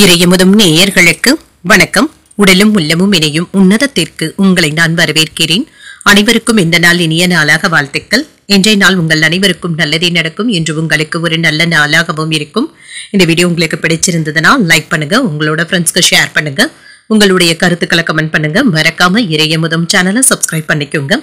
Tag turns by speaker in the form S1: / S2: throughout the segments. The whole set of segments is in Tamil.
S1: இறையமுதும் நேயர்களுக்கு வணக்கம். உடலும் உள்ளமும் இணையும் உன்னதத்திற்கு உங்களை நான் வரவேற்கிறேன். அனைவருக்கும் இந்த நாள் இனிய நாளாக வாழ்த்துக்கள். இன்றைய நாள் உங்கள் அனைவருக்கும் நல்லதே நடக்கும் என்று உங்களுக்கு ஒரு நல்ல நாளாகவும் இருக்கும். இந்த வீடியோ உங்களுக்கு பிடிச்சிருந்ததுன்னா லைக் பண்ணுங்க, உங்களோட ஃப்ரெண்ட்ஸ்க்கு ஷேர் பண்ணுங்க, உங்களுடைய கருத்துக்களை கமெண்ட் பண்ணுங்க. மறக்காம இறையமுதும் சேனலை சப்ஸ்கிரைப் பண்ணிக்கோங்க.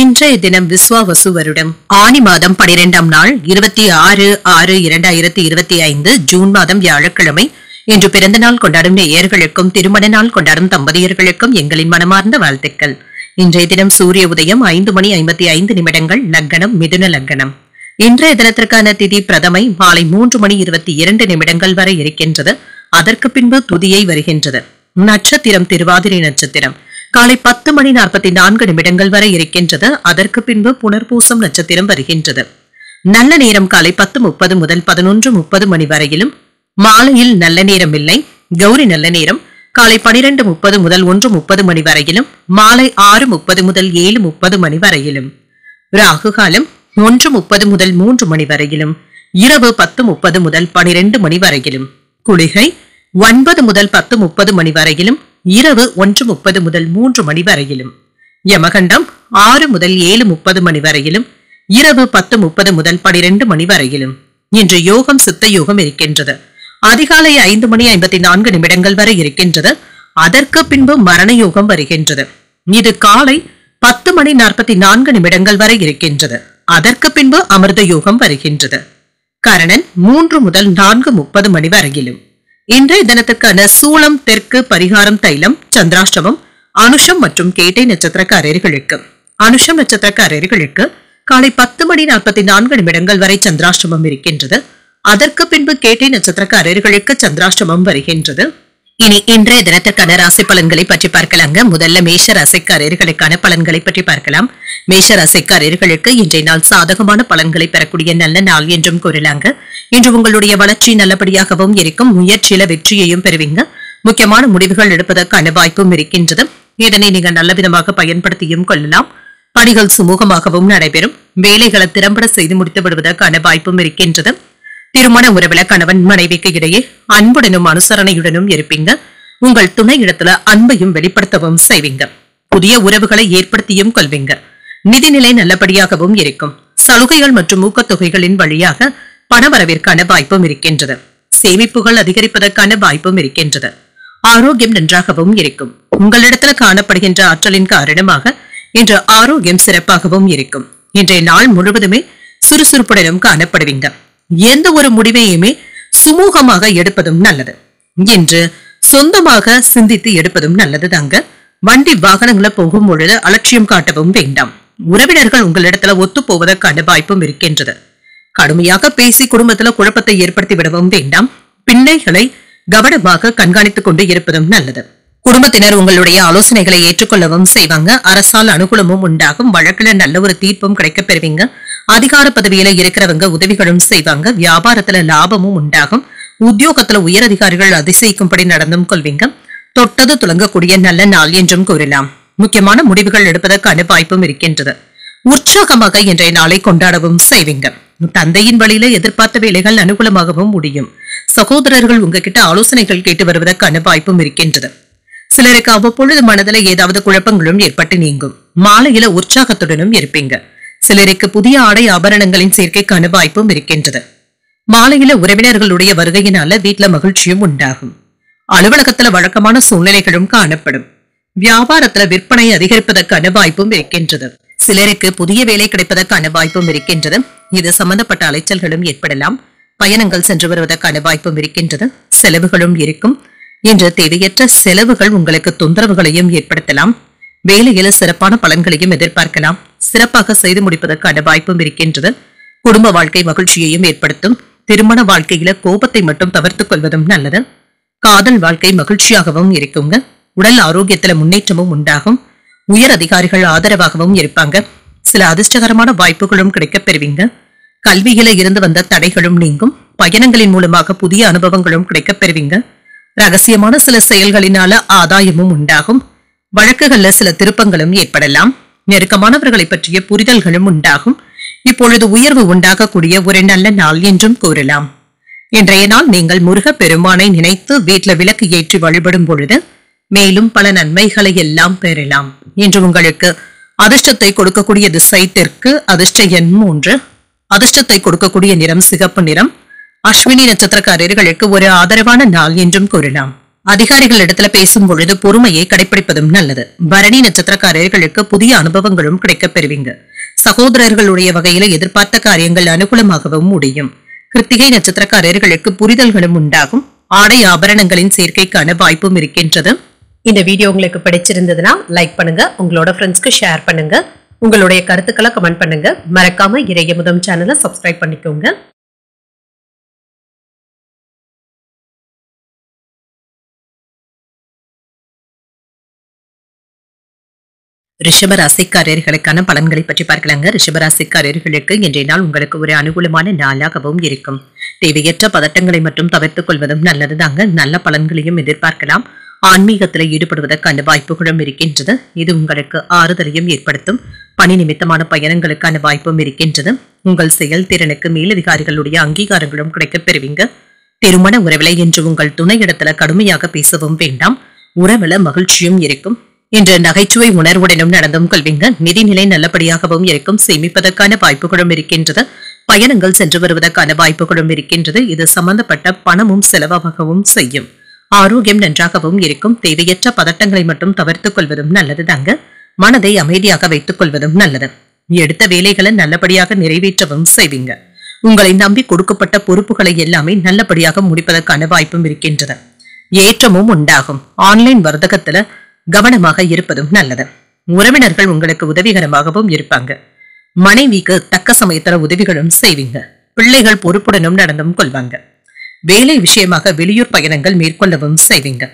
S1: இன்றைய தினம் விஸ்வாவசு வருடம் ஆனி மாதம் 12ஆம் நாள் 26/6/2025 ஜூன் மாதம் வியாழக்கிழமை. இன்று பிறந்த நாள் கொண்டாடும் நேயர்களுக்கும் திருமண நாள் கொண்டாடும் தம்பதியர்களுக்கும் எங்களின் மனமார்ந்த வாழ்த்துக்கள். இன்றைய தினம் சூரிய உதயம் 5:55 லக்னம் மிதுன லக்னம். இன்றைய தினத்திற்கான திதி பிரதமை மாலை 3:22 வரை இருக்கின்றது. அதற்கு பின்பு துதியை வருகின்றது. நட்சத்திரம் திருவாதிரை நட்சத்திரம் காலை 10:44 வரை இருக்கின்றது. அதற்கு பின்பு புனர்பூசம் நட்சத்திரம் வருகின்றது. நல்ல நேரம் காலை 10:30 முதல் 11:30 மணி வரையிலும். மாலையில் நல்ல நேரம் இல்லை. கௌரி நல்ல நேரம் காலை 12:30 முதல் 1:30 மணி வரையிலும், மாலை 6:30 முதல் 7:30 மணி வரையிலும். ராகு காலம் 1:30 முதல் 3 மணி வரையிலும், இரவு 10:30 முதல் 12 மணி வரையிலும். குளிகை 9 முதல் 10:30 மணி வரையிலும், இரவு 1:30 முதல் 3 மணி வரையிலும். யமகண்டம் 6 முதல் 7:30 மணி வரையிலும், இரவு 10:30 முதல் 12 மணி வரையிலும். இன்று யோகம் சித்த யோகம் இருக்கின்றது. அதிகாலை 5:54 வரை இருக்கின்றது. அதற்கு பின்பு மரண யோகம் வருகின்றது. இது காலை 10:44 வரை இருக்கின்றது. அதற்கு பின்பு அமிர்த யோகம் வருகின்றது. கரணன் 3 முதல் 4:30 மணி வரையிலும். இன்றைய தினத்துக்கான சூளம் தெற்கு பரிகாரம் தைலம் சந்திராஷ்டமம் அனுஷம் மற்றும் கேட்டை நட்சத்திரக்காரர்களுக்கு. அனுஷம் நட்சத்திரக்காரர்களுக்கு காலை 10:44 வரை சந்திராஷ்டமம் இருக்கின்றது. அதற்கு பின்பு கேட்டை நட்சத்திரக்காரர்களுக்கு சந்திராஷ்டமம் வருகின்றது. இனி இன்றைய தினத்திற்கான ராசி பலன்களை பற்றி பார்க்கலாங்க. முதல்ல மேஷ ராசிக்காரர்களுக்கான பலன்களை பற்றி பார்க்கலாம். மேஷ ராசிக்காரர்களுக்கு இன்றைய நாள் சாதகமான பலன்களை பெறக்கூடிய நல்ல நாள் என்றும் கூறலாங்க. இன்று உங்களுடைய வளர்ச்சி நல்லபடியாகவும் இருக்கும். முயற்சியில வெற்றியையும் பெறுவீங்க. முக்கியமான முடிவுகள் எடுப்பதற்கான வாய்ப்பும் இருக்கின்றது. இதனை நீங்கள் நல்ல விதமாக பயன்படுத்தியும் கொள்ளலாம். பணிகள் சுமூகமாகவும் நடைபெறும். வேலைகளை திறம்பட செய்து முடித்து விடுவதற்கான வாய்ப்பும் இருக்கின்றது. திருமண உறவுல கணவன் மனைவிக்கு இடையே அன்புடனும் அனுசரணையுடனும் இருப்பீங்க. உங்கள் துணை இடத்துல அன்பையும் வெளிப்படுத்தவும் செய்வீங்க. புதிய உறவுகளை ஏற்படுத்தியும் கொள்வீங்க. நிதிநிலை நல்லபடியாகவும் இருக்கும். சலுகைகள் மற்றும் ஊக்கத்தொகைகளின் வழியாக பணவரவிற்கான வாய்ப்பும் இருக்கின்றது. சேமிப்புகள் அதிகரிப்பதற்கான வாய்ப்பும் இருக்கின்றது. ஆரோக்கியம் நன்றாகவும் இருக்கும். உங்களிடத்துல காணப்படுகின்ற ஆற்றலின் காரணமாக இன்று ஆரோக்கியம் சிறப்பாகவும் இருக்கும். இன்றைய நாள் முழுவதுமே சுறுசுறுப்புடனும் காணப்படுவீங்க. எந்த ஒரு முடிவையுமே சுமூகமாக எடுப்பதும் நல்லது. இன்று சொந்தமாக சிந்தித்து எடுப்பதும் நல்லது தாங்க. வண்டி வாகனங்களை போகும் பொழுது அலட்சியம் காட்டவும் வேண்டாம். உறவினர்கள் உங்களிடத்துல ஒத்து போவதற்கான வாய்ப்பும் இருக்கின்றது. கடுமையாக பேசி குடும்பத்துல குழப்பத்தை ஏற்படுத்தி விடவும் வேண்டாம். பிள்ளைகளை கவனமாக கண்காணித்துக் கொண்டு இருப்பதும் நல்லது. குடும்பத்தினர் உங்களுடைய ஆலோசனைகளை ஏற்றுக்கொள்ளவும் செய்வாங்க. அரசால் அனுகூலமும் உண்டாகும். வழக்குல நல்ல ஒரு தீர்ப்பும் கிடைக்கப் பெறுவீங்க. அதிகார பதவியில இருக்கிறவங்க உதவிகளும் செய்வாங்க. வியாபாரத்துல லாபமும் உண்டாகும். உத்தியோகத்துல உயர் அதிகாரிகள் அதிசயிக்கும்படி நடந்தும் கொள்வீங்க. தொட்டது துலங்கக்கூடிய நல்ல நாள் என்றும் கூறலாம். முக்கியமான முடிவுகள் எடுப்பதற்கான வாய்ப்பும் இருக்கின்றது. உற்சாகமாக இன்றைய நாளை கொண்டாடவும் செய்வீங்க. தந்தையின் வழியில எதிர்பார்த்த வேலைகள் அனுகூலமாகவும் முடியும். சகோதரர்கள் உங்ககிட்ட ஆலோசனைகள் கேட்டு வருவதற்கான வாய்ப்பும் இருக்கின்றது. சிலருக்கு அவ்வப்பொழுது மனதில ஏதாவது குழப்பங்களும் ஏற்பட்டு நீங்கும். மாலையில உற்சாகத்துடனும் இருப்பீங்க. சிலருக்கு புதிய ஆடை ஆபரணங்களின் சேர்க்கைக்கான வாய்ப்பும் இருக்கின்றது. மாலையில உறவினர்களுடைய வருகையினால வீட்டுல மகிழ்ச்சியும் உண்டாகும். அலுவலகத்துல வழக்கமான சூழ்நிலைகளும் காணப்படும். வியாபாரத்துல விற்பனை அதிகரிப்பதற்கான வாய்ப்பும் இருக்கின்றது. சிலருக்கு புதிய வேலை கிடைப்பதற்கான வாய்ப்பும் இருக்கின்றது. இது சம்பந்தப்பட்ட அலைச்சல்களும் ஏற்படலாம். பயணங்கள் சென்று வருவதற்கான வாய்ப்பும் இருக்கின்றது. செலவுகளும் இருக்கும். இன்று தேவையற்ற செலவுகள் உங்களுக்கு தொந்தரவுகளையும் ஏற்படுத்தலாம். வேலையில சிறப்பான பலன்களையும் எதிர்பார்க்கலாம். சிறப்பாக செய்து முடிப்பதற்கான வாய்ப்பும் இருக்கின்றது. குடும்ப வாழ்க்கை மகிழ்ச்சியையும் ஏற்படுத்தும். திருமண வாழ்க்கையில கோபத்தை மட்டும் தவிர்த்துக் கொள்வதும் நல்லது. காதல் வாழ்க்கை மகிழ்ச்சியாகவும் இருக்குங்க. உடல் ஆரோக்கியத்துல முன்னேற்றமும் உண்டாகும். உயர் அதிகாரிகள் ஆதரவாகவும் இருப்பாங்க. சில அதிர்ஷ்டகரமான வாய்ப்புகளும் கிடைக்கப் பெறுவீங்க. கல்வியில இருந்து வந்த தடைகளும் நீங்கும். பயணங்களின் மூலமாக புதிய அனுபவங்களும் கிடைக்கப் பெறுவீங்க. ரகசியமான சில செயல்களினால ஆதாயமும் உண்டாகும். வழக்குகள்ல சில திருப்பங்களும் ஏற்படலாம். நெருக்கமானவர்களை பற்றிய புரிதல்களும் உண்டாகும். இப்பொழுது உயர்வு உண்டாகக்கூடிய ஒரு நல்ல நாள் என்றும் கூறலாம். இன்றைய நாள் நீங்கள் முருகப் பெருமானை நினைத்து வீட்டில் விளக்கு ஏற்றி வழிபடும் பொழுது மேலும் பல நன்மைகளை எல்லாம் பெறலாம். இன்று உங்களுக்கு அதிர்ஷ்டத்தை கொடுக்கக்கூடிய திசை தெற்கு, அதிர்ஷ்ட எண் 3, அதிர்ஷ்டத்தை கொடுக்கக்கூடிய நிறம் சிகப்பு நிறம். அஸ்வினி நட்சத்திரக்காரர்களுக்கு ஒரு ஆதரவான நாள் என்றும் கூறலாம். அதிகாரிகள் இடத்துல பேசும் பொழுது பொறுமையை கடைபிடிப்பதும் நல்லது. பரணி நட்சத்திரக்காரர்களுக்கு புதிய அனுபவங்களும் கிடைக்கப் பெறுவீங்க. சகோதரர்களுடைய வகையில எதிர்பார்த்த காரியங்கள் அனுகூலமாகவும் முடியும். கிருத்திகை நட்சத்திரக்காரர்களுக்கு புரிதல்களும் உண்டாகும். ஆடை ஆபரணங்களின் சேர்க்கைக்கான வாய்ப்பும் இருக்கின்றது. இந்த வீடியோ உங்களுக்கு பிடிச்சிருந்ததுன்னா லைக் பண்ணுங்க, உங்களோட ஃப்ரெண்ட்ஸ்க்கு ஷேர் பண்ணுங்க, உங்களுடைய கருத்துக்களை கமெண்ட் பண்ணுங்க. மறக்காம இறையமுதம் சேனலை சப்ஸ்கிரைப் பண்ணிக்கோங்க. ரிஷபராசிக்காரர்களுக்கான பலன்களை பற்றி பார்க்கலாங்க. ரிஷபராசிக்காரர்களுக்கு இன்றைய நாள் உங்களுக்கு ஒரு அனுகூலமான நாளாகவும் இருக்கும். தேவையற்ற பதட்டங்களை மட்டும் தவிர்த்துக் கொள்வதும் நல்லதுதாங்க. நல்ல பலன்களையும் எதிர்பார்க்கலாம். ஆன்மீகத்தில் ஈடுபடுவதற்கான வாய்ப்புகளும் இருக்கின்றது. இது உங்களுக்கு ஆறுதலையும் ஏற்படுத்தும். பணி நிமித்தமான பயணங்களுக்கான வாய்ப்பும் இருக்கின்றது. உங்கள் செயல்திறனுக்கு மேலதிகாரிகளுடைய அங்கீகாரங்களும் கிடைக்கப் பெறுவீங்க. திருமண உறவிலை என்று உங்கள் துணை இடத்துல கடுமையாக பேசவும் வேண்டாம். உறவுல மகிழ்ச்சியும் இருக்கும். இன்று நகைச்சுவை உணர்வுடனும் நடந்தும் கொள்வீங்க. நிதிநிலை நல்லபடியாகவும் இருக்கும். சேமிப்பதற்கான வாய்ப்புகளும் இருக்கின்றது. பயணங்கள் சென்று வருவதற்கான வாய்ப்புகளும் இருக்கின்றது. இது சம்பந்தப்பட்ட பணமும் செலவாகவும் செய்யும். ஆரோக்கியம் நன்றாகவும் இருக்கும். தேவையற்ற பதட்டங்களை மட்டும் தவிர்த்துக் கொள்வதும் நல்லதுதாங்க. மனதை அமைதியாக வைத்துக் கொள்வதும் நல்லது. எடுத்த வேலைகளை நல்லபடியாக நிறைவேற்றவும் செய்வீங்க. உங்களை நம்பி கொடுக்கப்பட்ட பொறுப்புகளை எல்லாமே நல்லபடியாக முடிப்பதற்கான வாய்ப்பும் இருக்கின்றது. ஏற்றமும் உண்டாகும். ஆன்லைன் வர்த்தகத்துல கவனமாக இருப்பதும் நல்லது. உறவினர்கள் உங்களுக்கு உதவிகரமாகவும் இருப்பாங்க. மனைவிக்கு தக்க சமயத்துல உதவிகளும் செய்வீங்க. பிள்ளைகள் பொறுப்புடனும் நடந்தும் கொள்வாங்க. வேலை விஷயமாக வெளியூர் பயணங்கள் மேற்கொள்ளவும் செய்வீங்க.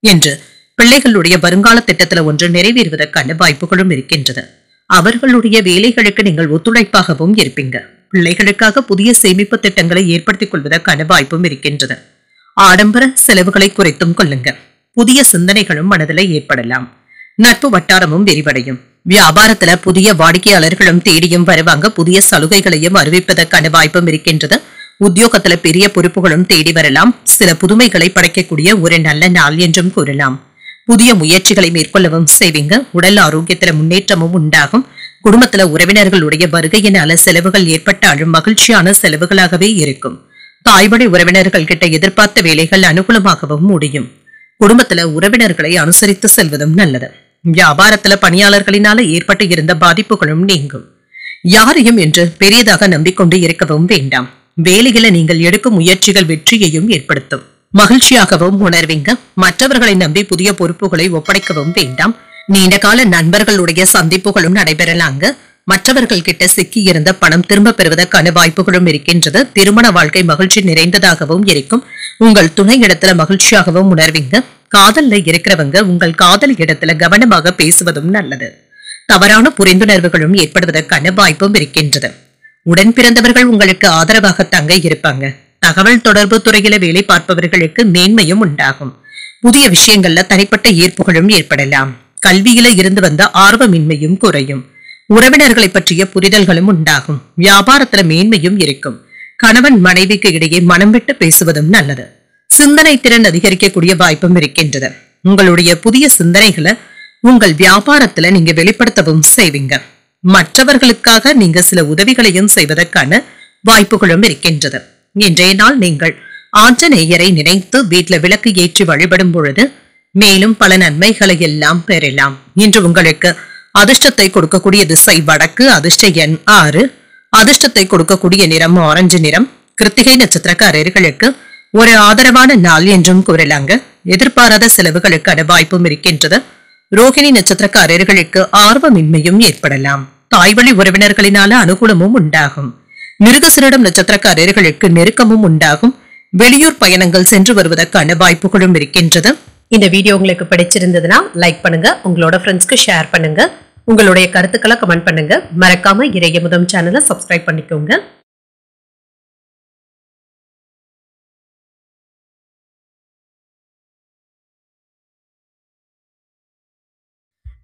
S1: என்று பிள்ளைகளுடைய வருங்கால திட்டத்துல ஒன்று நிறைவேறுவதற்கான வாய்ப்புகளும் இருக்கின்றது. அவர்களுடைய வேலைகளுக்கு நீங்கள் ஒத்துழைப்பாகவும் இருப்பீங்க. பிள்ளைகளுக்காக புதிய சேமிப்பு திட்டங்களை ஏற்படுத்திக் கொள்வதற்கான வாய்ப்பும் இருக்கின்றது. ஆடம்பர செலவுகளை குறைத்தும் கொள்ளுங்க. புதிய சிந்தனைகளும் மனதில் ஏற்படலாம். நட்பு வட்டாரமும் விரிவடையும். வியாபாரத்துல புதிய வாடிக்கையாளர்களும் தேடியும் வருவாங்க. புதிய சலுகைகளையும் அறிவிப்பதற்கான வாய்ப்பும் இருக்கின்றது. உத்தியோகத்துல பெரிய பொறுப்புகளும் தேடி வரலாம். சில புதுமைகளை படைக்கக்கூடிய ஒரு நல்ல நாள் என்றும் கூறலாம். புதிய முயற்சிகளை மேற்கொள்ளவும் செய்வீங்க. உடல் ஆரோக்கியத்துல முன்னேற்றமும் உண்டாகும். குடும்பத்துல உறவினர்களுடைய வருகையினால செலவுகள் ஏற்பட்டாலும் மகிழ்ச்சியான செலவுகளாகவே இருக்கும். தாய்வழி உறவினர்கள் கிட்ட எதிர்பார்த்த வேலைகள் அனுகூலமாகவும் முடியும். குடும்பத்துல உறவினர்களை அனுசரித்து செல்வதும் நல்லது. வியாபாரத்துல பணியாளர்களினால ஏற்பட்டு இருந்த பாதிப்புகளும் நீங்கும். யாரையும் என்று பெரியதாக நம்பிக்கொண்டு இருக்கவும் வேண்டாம். வேலையில நீங்கள் எடுக்கும் முயற்சிகள் வெற்றியையும் ஏற்படுத்தும். மகிழ்ச்சியாகவும் உணர்வீங்க. மற்றவர்களை நம்பி புதிய பொறுப்புகளை ஒப்படைக்கவும் வேண்டாம். நீண்ட கால நண்பர்களுடைய சந்திப்புகளும் நடைபெறலாங்க. மற்றவர்கள் கிட்ட சிக்கி இருந்த பணம் திரும்ப பெறுவதற்கான வாய்ப்புகளும் இருக்கின்றது. திருமண வாழ்க்கை மகிழ்ச்சி நிறைந்ததாகவும் இருக்கும். உங்கள் துணை இடத்துல மகிழ்ச்சியாகவும் உணர்வீங்க. காதல்ல இருக்கிறவங்க உங்கள் காதல் இடத்துல கவனமாக பேசுவதும் நல்லது. தவறான புரிந்துணர்வுகளும் ஏற்படுவதற்கான வாய்ப்பும் இருக்கின்றது. உடன் பிறந்தவர்கள் உங்களுக்கு ஆதரவாக தங்க இருப்பாங்க. தகவல் தொடர்பு துறையில வேலை பார்ப்பவர்களுக்கு மேன்மையும் உண்டாகும். புதிய விஷயங்கள்ல தனிப்பட்ட ஈர்ப்புகளும் ஏற்படலாம். கல்வியில இருந்து வந்த ஆர்வமின்மையும் குறையும். உறவினர்களை பற்றிய புரிதல்களும் உண்டாகும். வியாபாரத்துல மேன்மையும் இருக்கும். கணவன் மனைவிக்கு இடையே மனம் விட்டு பேசுவதும் நல்லது. சிந்தனை திறன் அதிகரிக்கக்கூடிய வாய்ப்பும் இருக்கின்றது. உங்களுடைய புதிய சிந்தனைகளை உங்கள் வியாபாரத்துல நீங்க வெளிப்படுத்தவும் செய்வீங்க. மற்றவர்களுக்காக நீங்க சில உதவிகளையும் செய்வதற்கான வாய்ப்புகளும் இருக்கின்றது. இன்றைய நாள் நீங்கள் ஆஞ்சநேயரை நினைத்து வீட்டுல விளக்கு ஏற்றி வழிபடும் பொழுது மேலும் பல நன்மைகளை எல்லாம் பெறலாம். இன்று உங்களுக்கு அதிர்ஷ்டத்தை கொடுக்கக்கூடிய திசை வடக்கு, அதிர்ஷ்ட எண் 6, அதிர்ஷ்டத்தை கொடுக்கக்கூடிய நிறம் ஆரஞ்சு நிறம். கிருத்திகை நட்சத்திரக்காரர்களுக்கு ஒரு ஆதரவான நாள் என்றும் கூறலாங்க. எதிர்பாராத செலவுகளுக்கான வாய்ப்பும் இருக்கின்றது. ரோகிணி நட்சத்திரக்காரர்களுக்கு ஆர்வமின்மையும் ஏற்படலாம். தாய்வழி உறவினர்களினால அனுகூலமும் உண்டாகும். மிருகசீரிடம் நட்சத்திரக்காரர்களுக்கு நெருக்கமும் உண்டாகும். வெளியூர் பயணங்கள் சென்று வருவதற்கான வாய்ப்புகளும் இருக்கின்றது. இந்த வீடியோ உங்களுக்கு பிடிச்சிருந்ததுன்னா லைக் பண்ணுங்க, உங்களோட ஃப்ரெண்ட்ஸ்க்கு ஷேர் பண்ணுங்க, உங்களுடைய கருத்துக்களை கமெண்ட் பண்ணுங்க. மறக்காம இறையமுதம் சேனலை சப்ஸ்கிரைப் பண்ணிக்கோங்க.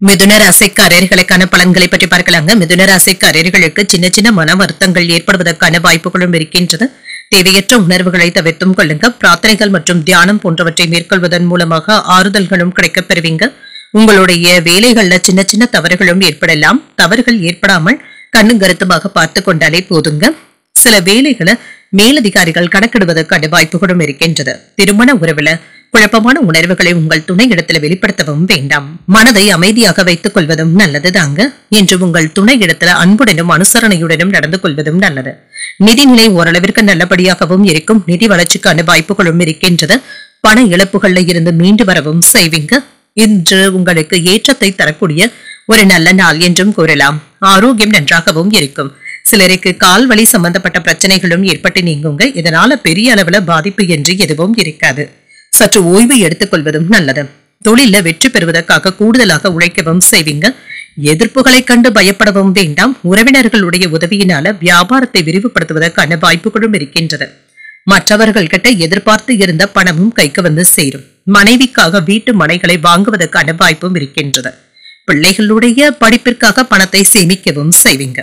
S1: மிதுன ராசிக்காரர்களுக்கான பலன்களை பற்றி பார்க்கலாங்க. மிதுன ராசிக்காரர்களுக்கு சின்ன சின்ன மன வருத்தங்கள் ஏற்படுவதற்கான வாய்ப்புகளும் இருக்கின்றது. தேவையற்ற உணர்வுகளை தவிர்த்தும் கொள்ளுங்க. பிரார்த்தனைகள் மற்றும் தியானம் போன்றவற்றை மேற்கொள்வதன் மூலமாக ஆறுதல்களும் கிடைக்கப் பெறுவீங்க. உங்களுடைய வேலைகள்ல சின்ன சின்ன தவறுகளும் ஏற்படலாம். தவறுகள் ஏற்படாமல் கண்ணும் கருத்துமாக பார்த்து கொண்டாலே போதுங்க. சில வேலைகளை மேலதிகாரிகள் கணக்கிடுவதற்கான வாய்ப்புகளும் இருக்கின்றது. திருமண உறவுல குழப்பமான உணர்வுகளை உங்கள் துணை இடத்துல வெளிப்படுத்தவும் வேண்டாம். மனதை அமைதியாக வைத்துக் கொள்வதும் நல்லது தாங்க. என்று உங்கள் துணை இடத்துல அன்புடனும் அனுசரணையுடனும் நடந்து கொள்வதும் நல்லது. நிதிநிலை ஓரளவிற்கு நல்லபடியாகவும் இருக்கும். நிதி வளர்ச்சிக்கான வாய்ப்புகளும் இருக்கின்றது. பண இழப்புகள்ல இருந்து மீண்டு வரவும் செய்வீங்க. இன்று உங்களுக்கு ஏற்றத்தை தரக்கூடிய ஒரு நல்ல நாள் என்றும் கூறலாம். ஆரோக்கியம் நன்றாகவும் இருக்கும். சிலருக்கு கால் வலி சம்பந்தப்பட்ட பிரச்சனைகளும் ஏற்பட்டு நீங்குங்க. இதனால பெரிய அளவுல பாதிப்பு என்று எதுவும் இருக்காது. சற்று ஓய்வு எடுத்துக் கொள்வதும் நல்லது. தொழில வெற்றி பெறுவதற்காக கூடுதலாக உழைக்கவும் செய்வீங்க. எதிர்ப்புகளை கண்டு பயப்படவும் வேண்டாம். உறவினர்களுடைய உதவியினால வியாபாரத்தை விரிவுபடுத்துவதற்கான வாய்ப்புகளும் இருக்கின்றது. மற்றவர்கள் கிட்ட எதிர்பார்த்து இருந்த பணமும் கைக்கு வந்து சேரும். மனைவிக்காக வீட்டு மனைகளை வாங்குவதற்கான வாய்ப்பும் இருக்கின்றது. பிள்ளைகளுடைய படிப்பிற்காக பணத்தை சேமிக்கவும் செய்வீங்க.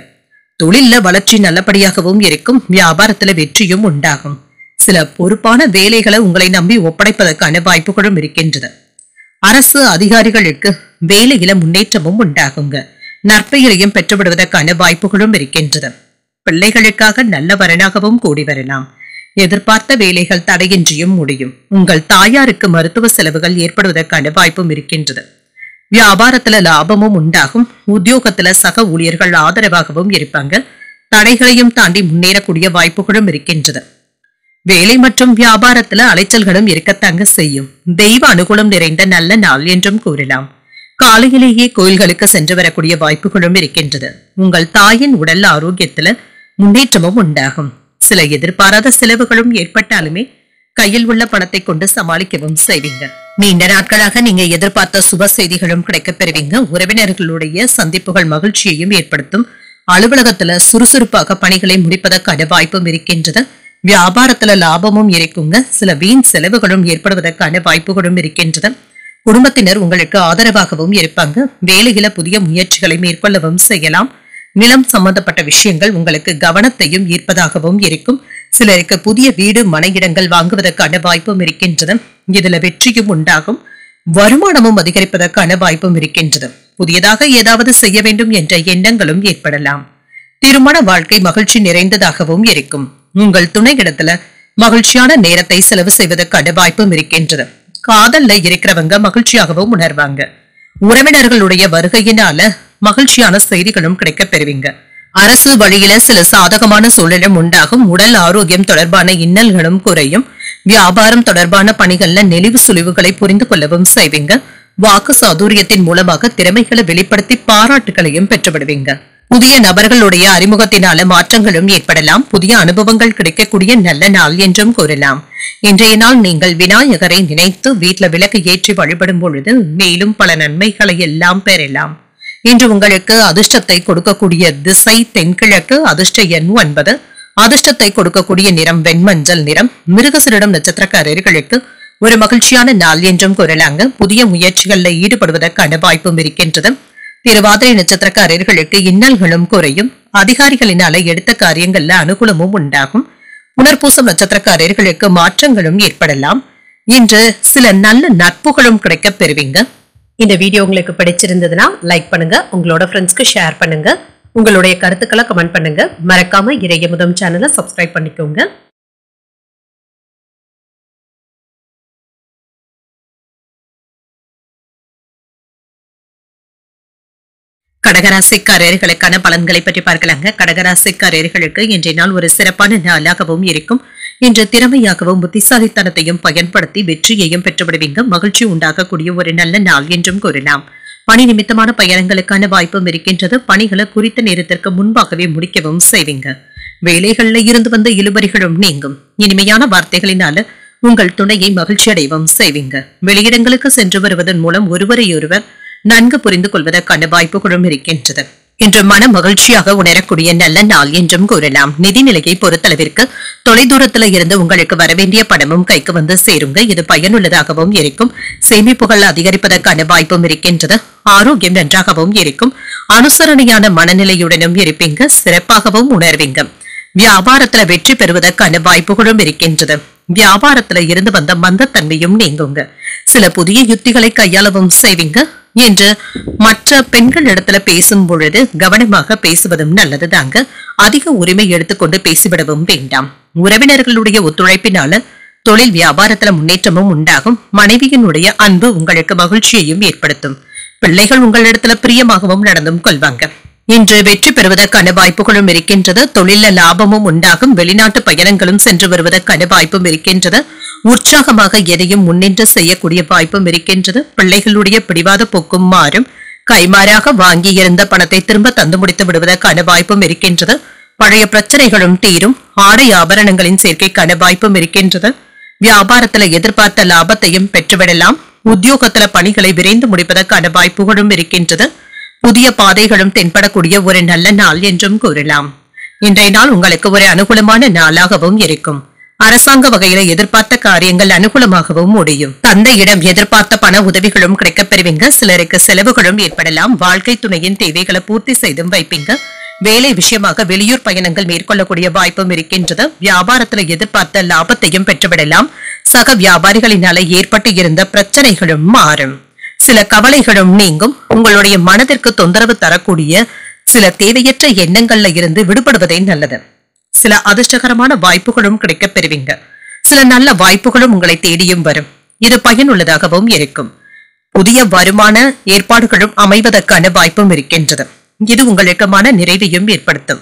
S1: தொழில வளர்ச்சி நல்லபடியாகவும் இருக்கும். வியாபாரத்துல வெற்றியும் உண்டாகும். சில பொறுப்பான வேலைகளை உங்களை நம்பி ஒப்படைப்பதற்கான வாய்ப்புகளும் இருக்கின்றது. அரசு அதிகாரிகளுக்கு வேலையில முன்னேற்றமும் உண்டாகுங்க. நற்பெயரையும் பெற்றுவிடுவதற்கான வாய்ப்புகளும் இருக்கின்றது. பிள்ளைகளுக்காக நல்ல வரனாகவும் கூடி வரலாம். எதிர்பார்த்த வேலைகள் தடையின்றியும் முடியும். உங்கள் தாயாருக்கு மருத்துவ செலவுகள் ஏற்படுவதற்கான வாய்ப்பும் இருக்கின்றது. வியாபாரத்துல லாபமும் உண்டாகும். உத்தியோகத்துல சக ஊழியர்கள் ஆதரவாகவும் இருப்பாங்க. தடைகளையும் தாண்டி முன்னேறக்கூடிய வாய்ப்புகளும் இருக்கின்றது. வேலை மற்றும் வியாபாரத்துல அலைச்சல்களும் இருக்கத்தாங்க செய்யும். தெய்வ அனுகூலம் நிறைந்த நல்ல நாள் என்றும் கூறலாம். காலையிலேயே கோயில்களுக்கு சென்று வரக்கூடிய வாய்ப்புகளும் இருக்கின்றது. உங்கள் தாயின் உடல் ஆரோக்கியத்துல முன்னேற்றமும் உண்டாகும். சில எதிர்பாராத செலவுகளும் ஏற்பட்டாலுமே கையில் உள்ள பணத்தை கொண்டு சமாளிக்கவும் செய்வீங்க. நீண்ட நாட்களாக நீங்க எதிர்பார்த்த சுப செய்திகளும் கிடைக்கப் பெறுவீங்க. உறவினர்களுடைய சந்திப்புகள் மகிழ்ச்சியையும் ஏற்படுத்தும். அலுவலகத்துல சுறுசுறுப்பாக பணிகளை முடிப்பதற்கான வாய்ப்பும் இருக்கின்றது. வியாபாரத்துல லாபமும் இருக்குங்க. சில வீண் செலவுகளும் ஏற்படுவதற்கான வாய்ப்புகளும் இருக்கின்றது. குடும்பத்தினர் உங்களுக்கு ஆதரவாகவும் இருப்பாங்க. வேலையில புதிய முயற்சிகளை மேற்கொள்ளவும் செய்யலாம். நிலம் சம்பந்தப்பட்ட விஷயங்கள் உங்களுக்கு கவனத்தையும் ஈர்ப்பதாகவும் இருக்கும். சிலருக்கு புதிய வீடு மனையிடங்கள் வாங்குவதற்கான வாய்ப்பும் இருக்கின்றது. இதுல வெற்றியும் உண்டாகும். வருமானமும் அதிகரிப்பதற்கான வாய்ப்பும் இருக்கின்றது. புதியதாக ஏதாவது செய்ய வேண்டும் என்ற எண்ணங்களும் ஏற்படலாம். திருமண வாழ்க்கை மகிழ்ச்சி நிறைந்ததாகவும் இருக்கும். உங்கள் துணை இடத்துல மகிழ்ச்சியான நேரத்தை செலவு செய்வதற்கான வாய்ப்பும் இருக்கின்றது. காதல்ல இருக்கிறவங்க மகிழ்ச்சியாகவும் உணர்வாங்க. உறவினர்களுடைய வருகையினால மகிழ்ச்சியான செய்திகளும் கிடைக்கப் பெறுவீங்க. அரசு வழியில சில சாதகமான சூழலும் உண்டாகும். உடல் ஆரோக்கியம் தொடர்பான இன்னல்களும் குறையும். வியாபாரம் தொடர்பான பணிகள்ல நெளிவு சுழிவுகளை புரிந்து கொள்ளவும் செய்வீங்க. வாக்கு சாதுரியத்தின் மூலமாக திறமைகளை வெளிப்படுத்தி பாராட்டுகளையும் பெற்றுவிடுவீங்க. புதிய நபர்களுடைய அறிமுகத்தினால மாற்றங்களும் ஏற்படலாம். புதிய அனுபவங்கள் கிடைக்கக்கூடிய நல்ல நாள் என்றும் கூறலாம். இன்றைய நாள் நீங்கள் விநாயகரை நினைத்து வீட்டுல விளக்கு ஏற்றி வழிபடும் பொழுது மேலும் பல நன்மைகளை எல்லாம் பெறலாம். இன்று உங்களுக்கு அதிர்ஷ்டத்தை கொடுக்கக்கூடிய திசை தென்கிழக்கு. அதிர்ஷ்ட எண் 9. அதிர்ஷ்டத்தை கொடுக்கக்கூடிய நிறம் வெண்மஞ்சள் நிறம். மிருகசீரிடம் நட்சத்திரக்காரர்களுக்கு ஒரு மகிழ்ச்சியான நாள் என்றும் கூறலாங்க. புதிய முயற்சிகள்ல ஈடுபடுவதற்கான வாய்ப்பும் இருக்கின்றது. திருவாதிரை நட்சத்திரக்காரர்களுக்கு இன்னல்களும் குறையும். அதிகாரிகளினால எடுத்த காரியங்கள்ல அனுகூலமும் உண்டாகும். புனர்பூசம் நட்சத்திரக்காரர்களுக்கு மாற்றங்களும் ஏற்படலாம். இன்று சில நல்ல நட்புகளும் கிடைக்கப் பெறுவீங்க. இந்த வீடியோ உங்களுக்கு பிடிச்சிருந்ததுன்னா லைக் பண்ணுங்க. உங்களோட ஃப்ரெண்ட்ஸ்க்கு ஷேர் பண்ணுங்க. உங்களுடைய கருத்துக்களை கமெண்ட் பண்ணுங்க. மறக்காம இறையமுதம் சேனலை சப்ஸ்கிரைப் பண்ணிக்கோங்க. கடகராசிக்காரர்களுக்கான பலன்களை பற்றி பார்க்கலாங்க. கடகராசிக்காரர்களுக்கு இன்றைய நாள் ஒரு சிறப்பான நாளாகவும் இருக்கும். இன்று திறமையாகவும் புத்திசாலித்தனத்தையும் பயன்படுத்தி வெற்றியையும் பெற்றுவிடுவீங்க. மகிழ்ச்சி உண்டாகக்கூடிய ஒரு நல்ல நாள் என்றும் கூறலாம். பணி நிமித்தமான பயணங்களுக்கான வாய்ப்பும் இருக்கின்றது. பணிகளை குறித்த நேரத்திற்கு முன்பாகவே முடிக்கவும் செய்வீங்க. வேலைகள்ல இருந்து வந்த இழுபறிகளும் நீங்கும். இனிமையான வார்த்தைகளினால உங்கள் துணையை மகிழ்ச்சி அடையவும் செய்வீங்க. வெளியிடங்களுக்கு சென்று வருவதன் மூலம் ஒருவரையொருவர் நன்கு புரிந்து கொள்வதற்கான வாய்ப்புகளும் இருக்கின்றது. இன்று மன மகிழ்ச்சியாக உணரக்கூடிய நல்ல நாள் என்றும் கூறலாம். நிதிநிலையை பொறுத்தளவிற்கு தொலைதூரத்துல இருந்து உங்களுக்கு வரவேண்டிய பணமும் கைக்கு வந்து சேருங்க. இது பயனுள்ளதாகவும் இருக்கும். சேமிப்புகள் அதிகரிப்பதற்கான வாய்ப்பும் இருக்கின்றது. ஆரோக்கியம் நன்றாகவும் இருக்கும். அனுசரணையான மனநிலையுடனும் இருப்பீங்க. சிறப்பாகவும் உணர்வீங்க. வியாபாரத்துல வெற்றி பெறுவதற்கான வாய்ப்புகளும் இருக்கின்றது. வியாபாரத்துல இருந்து வந்த மந்தத்தன்மையும் நீங்குங்க. சில புதிய யுத்திகளை கையாளவும் செய்வீங்க. என்று மற்ற பெண்கள் இடத்துல பேசும் பொழுது கவனமாக பேசுவதும் நல்லதுதாங்க. அதிக உரிமை எடுத்துக்கொண்டு பேசிவிடவும் வேண்டாம். உறவினர்களுடைய ஒத்துழைப்பினால தொழில் வியாபாரத்துல முன்னேற்றமும் உண்டாகும். மனைவியினுடைய அன்பு உங்களுக்கு மகிழ்ச்சியையும் ஏற்படுத்தும். பிள்ளைகள் உங்களிடத்துல பிரியமாகவும் நடந்தும் கொள்வாங்க. இன்று வெற்றி பெறுவதற்கான வாய்ப்புகளும் இருக்கின்றது. தொழில லாபமும் உண்டாகும். வெளிநாட்டு பயணங்களும் சென்று வருவதற்கான வாய்ப்பும் இருக்கின்றது. உற்சாகமாக எதையும் முன்னின்று செய்யக்கூடிய வாய்ப்பும் இருக்கின்றது. பிள்ளைகளுடைய பிடிவாத போக்கும் மாறும். கைமாறாக வாங்கியிருந்த பணத்தை திரும்ப தந்து முடித்து விடுவதற்கான வாய்ப்பும் இருக்கின்றது. பழைய பிரச்சனைகளும் தீரும். ஆடை ஆபரணங்களின் சேர்க்கைக்கான வாய்ப்பும் இருக்கின்றது. வியாபாரத்துல எதிர்பார்த்த லாபத்தையும் பெற்றுவிடலாம். உத்தியோகத்துல பணிகளை விரைந்து முடிப்பதற்கான வாய்ப்புகளும் இருக்கின்றது. புதிய பாதைகளும் தென்படக்கூடிய ஒரு நல்ல நாள் என்றும் கூறலாம். இன்றைய நாள் உங்களுக்கு ஒரு அனுகூலமான நாளாகவும் இருக்கும். அரசாங்க வகையில எதிர்பார்த்த காரியங்கள் அனுகூலமாகவும் முடியும். தந்தையிடம் எதிர்பார்த்த பண உதவிகளும் கிடைக்கப் பெறுவீங்க. சிலருக்கு செலவுகளும் ஏற்படலாம். வாழ்க்கை துணையின் தேவைகளை பூர்த்தி செய்தும் வைப்பீங்க. வேலை விஷயமாக வெளியூர் பயணங்கள் மேற்கொள்ளக்கூடிய வாய்ப்பும் இருக்கின்றது. வியாபாரத்துல எதிர்பார்த்த லாபத்தையும் பெற்றுவிடலாம். சக வியாபாரிகளினால ஏற்பட்டு இருந்த பிரச்சனைகளும் மாறும். சில கவலைகளும் நீங்கும். உங்களுடைய மனதிற்கு தொந்தரவு தரக்கூடிய சில தேவையற்ற எண்ணங்கள்ல இருந்து விடுபடுவதே நல்லது. சில அதிர்ஷ்டகரமான வாய்ப்புகளும் கிடைக்கப் பெறுவீங்க. சில நல்ல வாய்ப்புகளும் உங்களை தேடியும் வரும். இது பயனுள்ளதாகவும் இருக்கும். புதிய வருமான ஏற்பாடுகளும் அமைவதற்கான வாய்ப்பும் இருக்கின்றது. இது உங்களுக்கு மன நிறைவையும் ஏற்படுத்தும்.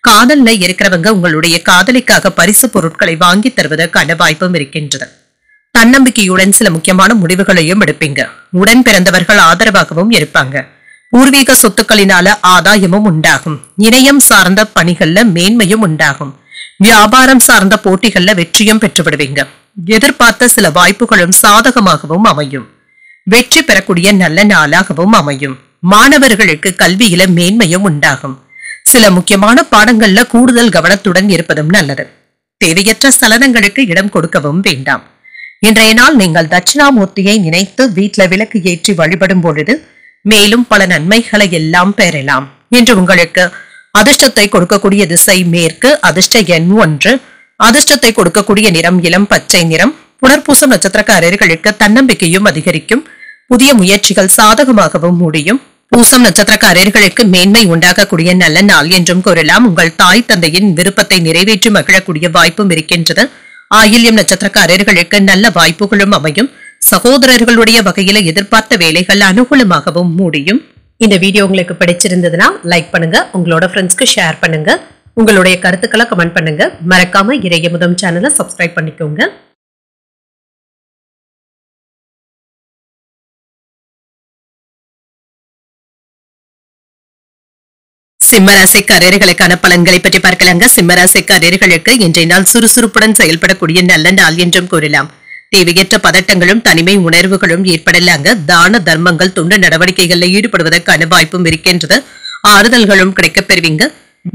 S1: காதல்ல இருக்கிறவங்க உங்களுடைய காதலிக்காக பரிசு பொருட்களை வாங்கி தருவதற்கான வாய்ப்பும் இருக்கின்றது. தன்னம்பிக்கையுடன் சில முக்கியமான முடிவுகளையும் எடுப்பீங்க. உடன் பிறந்தவர்கள் ஆதரவாகவும் இருப்பாங்க. பூர்வீக சொத்துக்களினால ஆதாயமும் உண்டாகும். இணையம் சார்ந்த பணிகள்ல மேன்மையும் உண்டாகும். வியாபாரம் சார்ந்த போட்டிகள்ல வெற்றியும் பெற்றுவிடுவீங்க. எதிர்பார்த்த சில வாய்ப்புகளும் சாதகமாகவும் அமையும். வெற்றி பெறக்கூடிய நல்ல நாளாகவும் அமையும். மாணவர்களுக்கு கல்வியில மேன்மையும் உண்டாகும். சில முக்கியமான பாடங்கள்ல கூடுதல் கவனத்துடன் இருப்பதும் நல்லது. தேவையற்ற சலனங்களுக்கு இடம் கொடுக்கவும் வேண்டாம். இன்றைய நாள் நீங்கள் தட்சிணாமூர்த்தியை நினைத்து வீட்டுல விளக்கு ஏற்றி வழிபடும் பொழுது மேலும் பல நன்மைகளை எல்லாம் பெறலாம். இன்று உங்களுக்கு அதிர்ஷ்டத்தை கொடுக்கக்கூடிய திசை மேற்கு. அதிர்ஷ்ட எண் 1. அதிர்ஷ்டத்தை கொடுக்கக்கூடிய நிறம் இளம் பச்சை நிறம். புனர்பூசம் நட்சத்திரக்காரர்களுக்கு தன்னம்பிக்கையும் அதிகரிக்கும். புதிய முயற்சிகள் சாதகமாகவும் முடியும். பூசம் நட்சத்திரக்காரர்களுக்கு மேன்மை உண்டாகக்கூடிய நல்ல நாள் என்றும் கூறலாம். உங்கள் தாய் தந்தையின் விருப்பத்தை நிறைவேற்றி மகிழக்கூடிய வாய்ப்பும் இருக்கின்றது. ஆயில்யம் நட்சத்திரக்காரர்களுக்கு நல்ல வாய்ப்புகளும் அமையும். சகோதரர்களுடைய வகையில எதிர்பார்த்த வேலைகள் அனுகூலமாகவும் முடியும். இந்த வீடியோ உங்களுக்கு பிடிச்சிருந்ததுன்னா லைக் பண்ணுங்க. உங்களோட ஃப்ரெண்ட்ஸ்க்கு ஷேர் பண்ணுங்க. உங்களுடைய கருத்துக்களை கமெண்ட் பண்ணுங்க. மறக்காம இறையமுதம் சேனலை சப்ஸ்கிரைப் பண்ணிக்கோங்க. சிம்மராசிக்காரர்களுக்கான பலன்களை பற்றி பார்க்கலாங்க. சிம்மராசிக்காரர்களுக்கு இன்றைய நாள் சுறுசுறுப்புடன் செயல்படக்கூடிய நல்ல நாள் என்றும் கூறலாம். தேவையற்ற பதட்டங்களும் தனிமை உணர்வுகளும் ஏற்படலாங்க. தான தர்மங்கள் தொண்டு நடவடிக்கைகளில் ஈடுபடுவதற்கான வாய்ப்பும் இருக்கின்றது. ஆறுதல்களும் கிடைக்கப் பெறுவீங்க.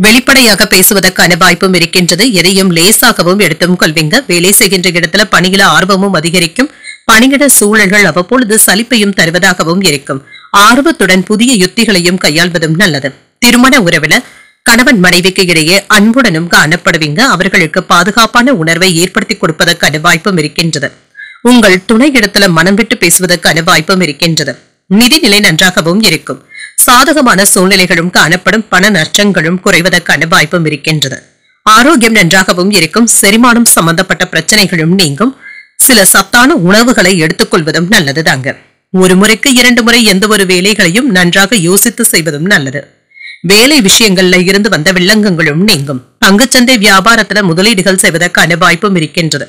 S1: வெளிப்படையாக பேசுவதற்கான வாய்ப்பும் இருக்கின்றது. எதையும் லேசாகவும் எடுத்தும் கொள்வீங்க. வேலை செய்கின்ற இடத்துல பணியில ஆர்வமும் அதிகரிக்கும். பணியிட சூழல்கள் அவ்வப்பொழுது சலிப்பையும் தருவதாகவும் இருக்கும். ஆர்வத்துடன் புதிய யுத்திகளையும் கையாள்வதும் நல்லது. திருமண உறவுல கணவன் மனைவிக்கு இடையே அன்புடனும் காணப்படுவீங்க. அவர்களுக்கு பாதுகாப்பான உணர்வை ஏற்படுத்தி கொடுப்பதற்கான வாய்ப்பும் இருக்கின்றது. உங்கள் துணை இடத்துல மனம் விட்டு பேசுவதற்கான வாய்ப்பும் இருக்கின்றது. நிதிநிலை நன்றாகவும் இருக்கும். சாதகமான சூழ்நிலைகளும் காணப்படும். பண நஷ்டங்களும் குறைவதற்கான வாய்ப்பும் இருக்கின்றது. ஆரோக்கியம் நன்றாகவும் இருக்கும். செரிமானம் சம்பந்தப்பட்ட பிரச்சனைகளும் நீங்கும். சில சத்தான உணவுகளை எடுத்துக்கொள்வதும் நல்லதுதாங்க. ஒரு முறைக்கு 2 முறை எந்த ஒரு வேலைகளையும் நன்றாக யோசித்து செய்வதும் நல்லது. வேலை விஷயங்கள்ல இருந்து வந்த வில்லங்கங்களும் நீங்கும். பங்குச்சந்தை வியாபாரத்துல முதலீடுகள் செய்வதற்கான வாய்ப்பும் இருக்கின்றது.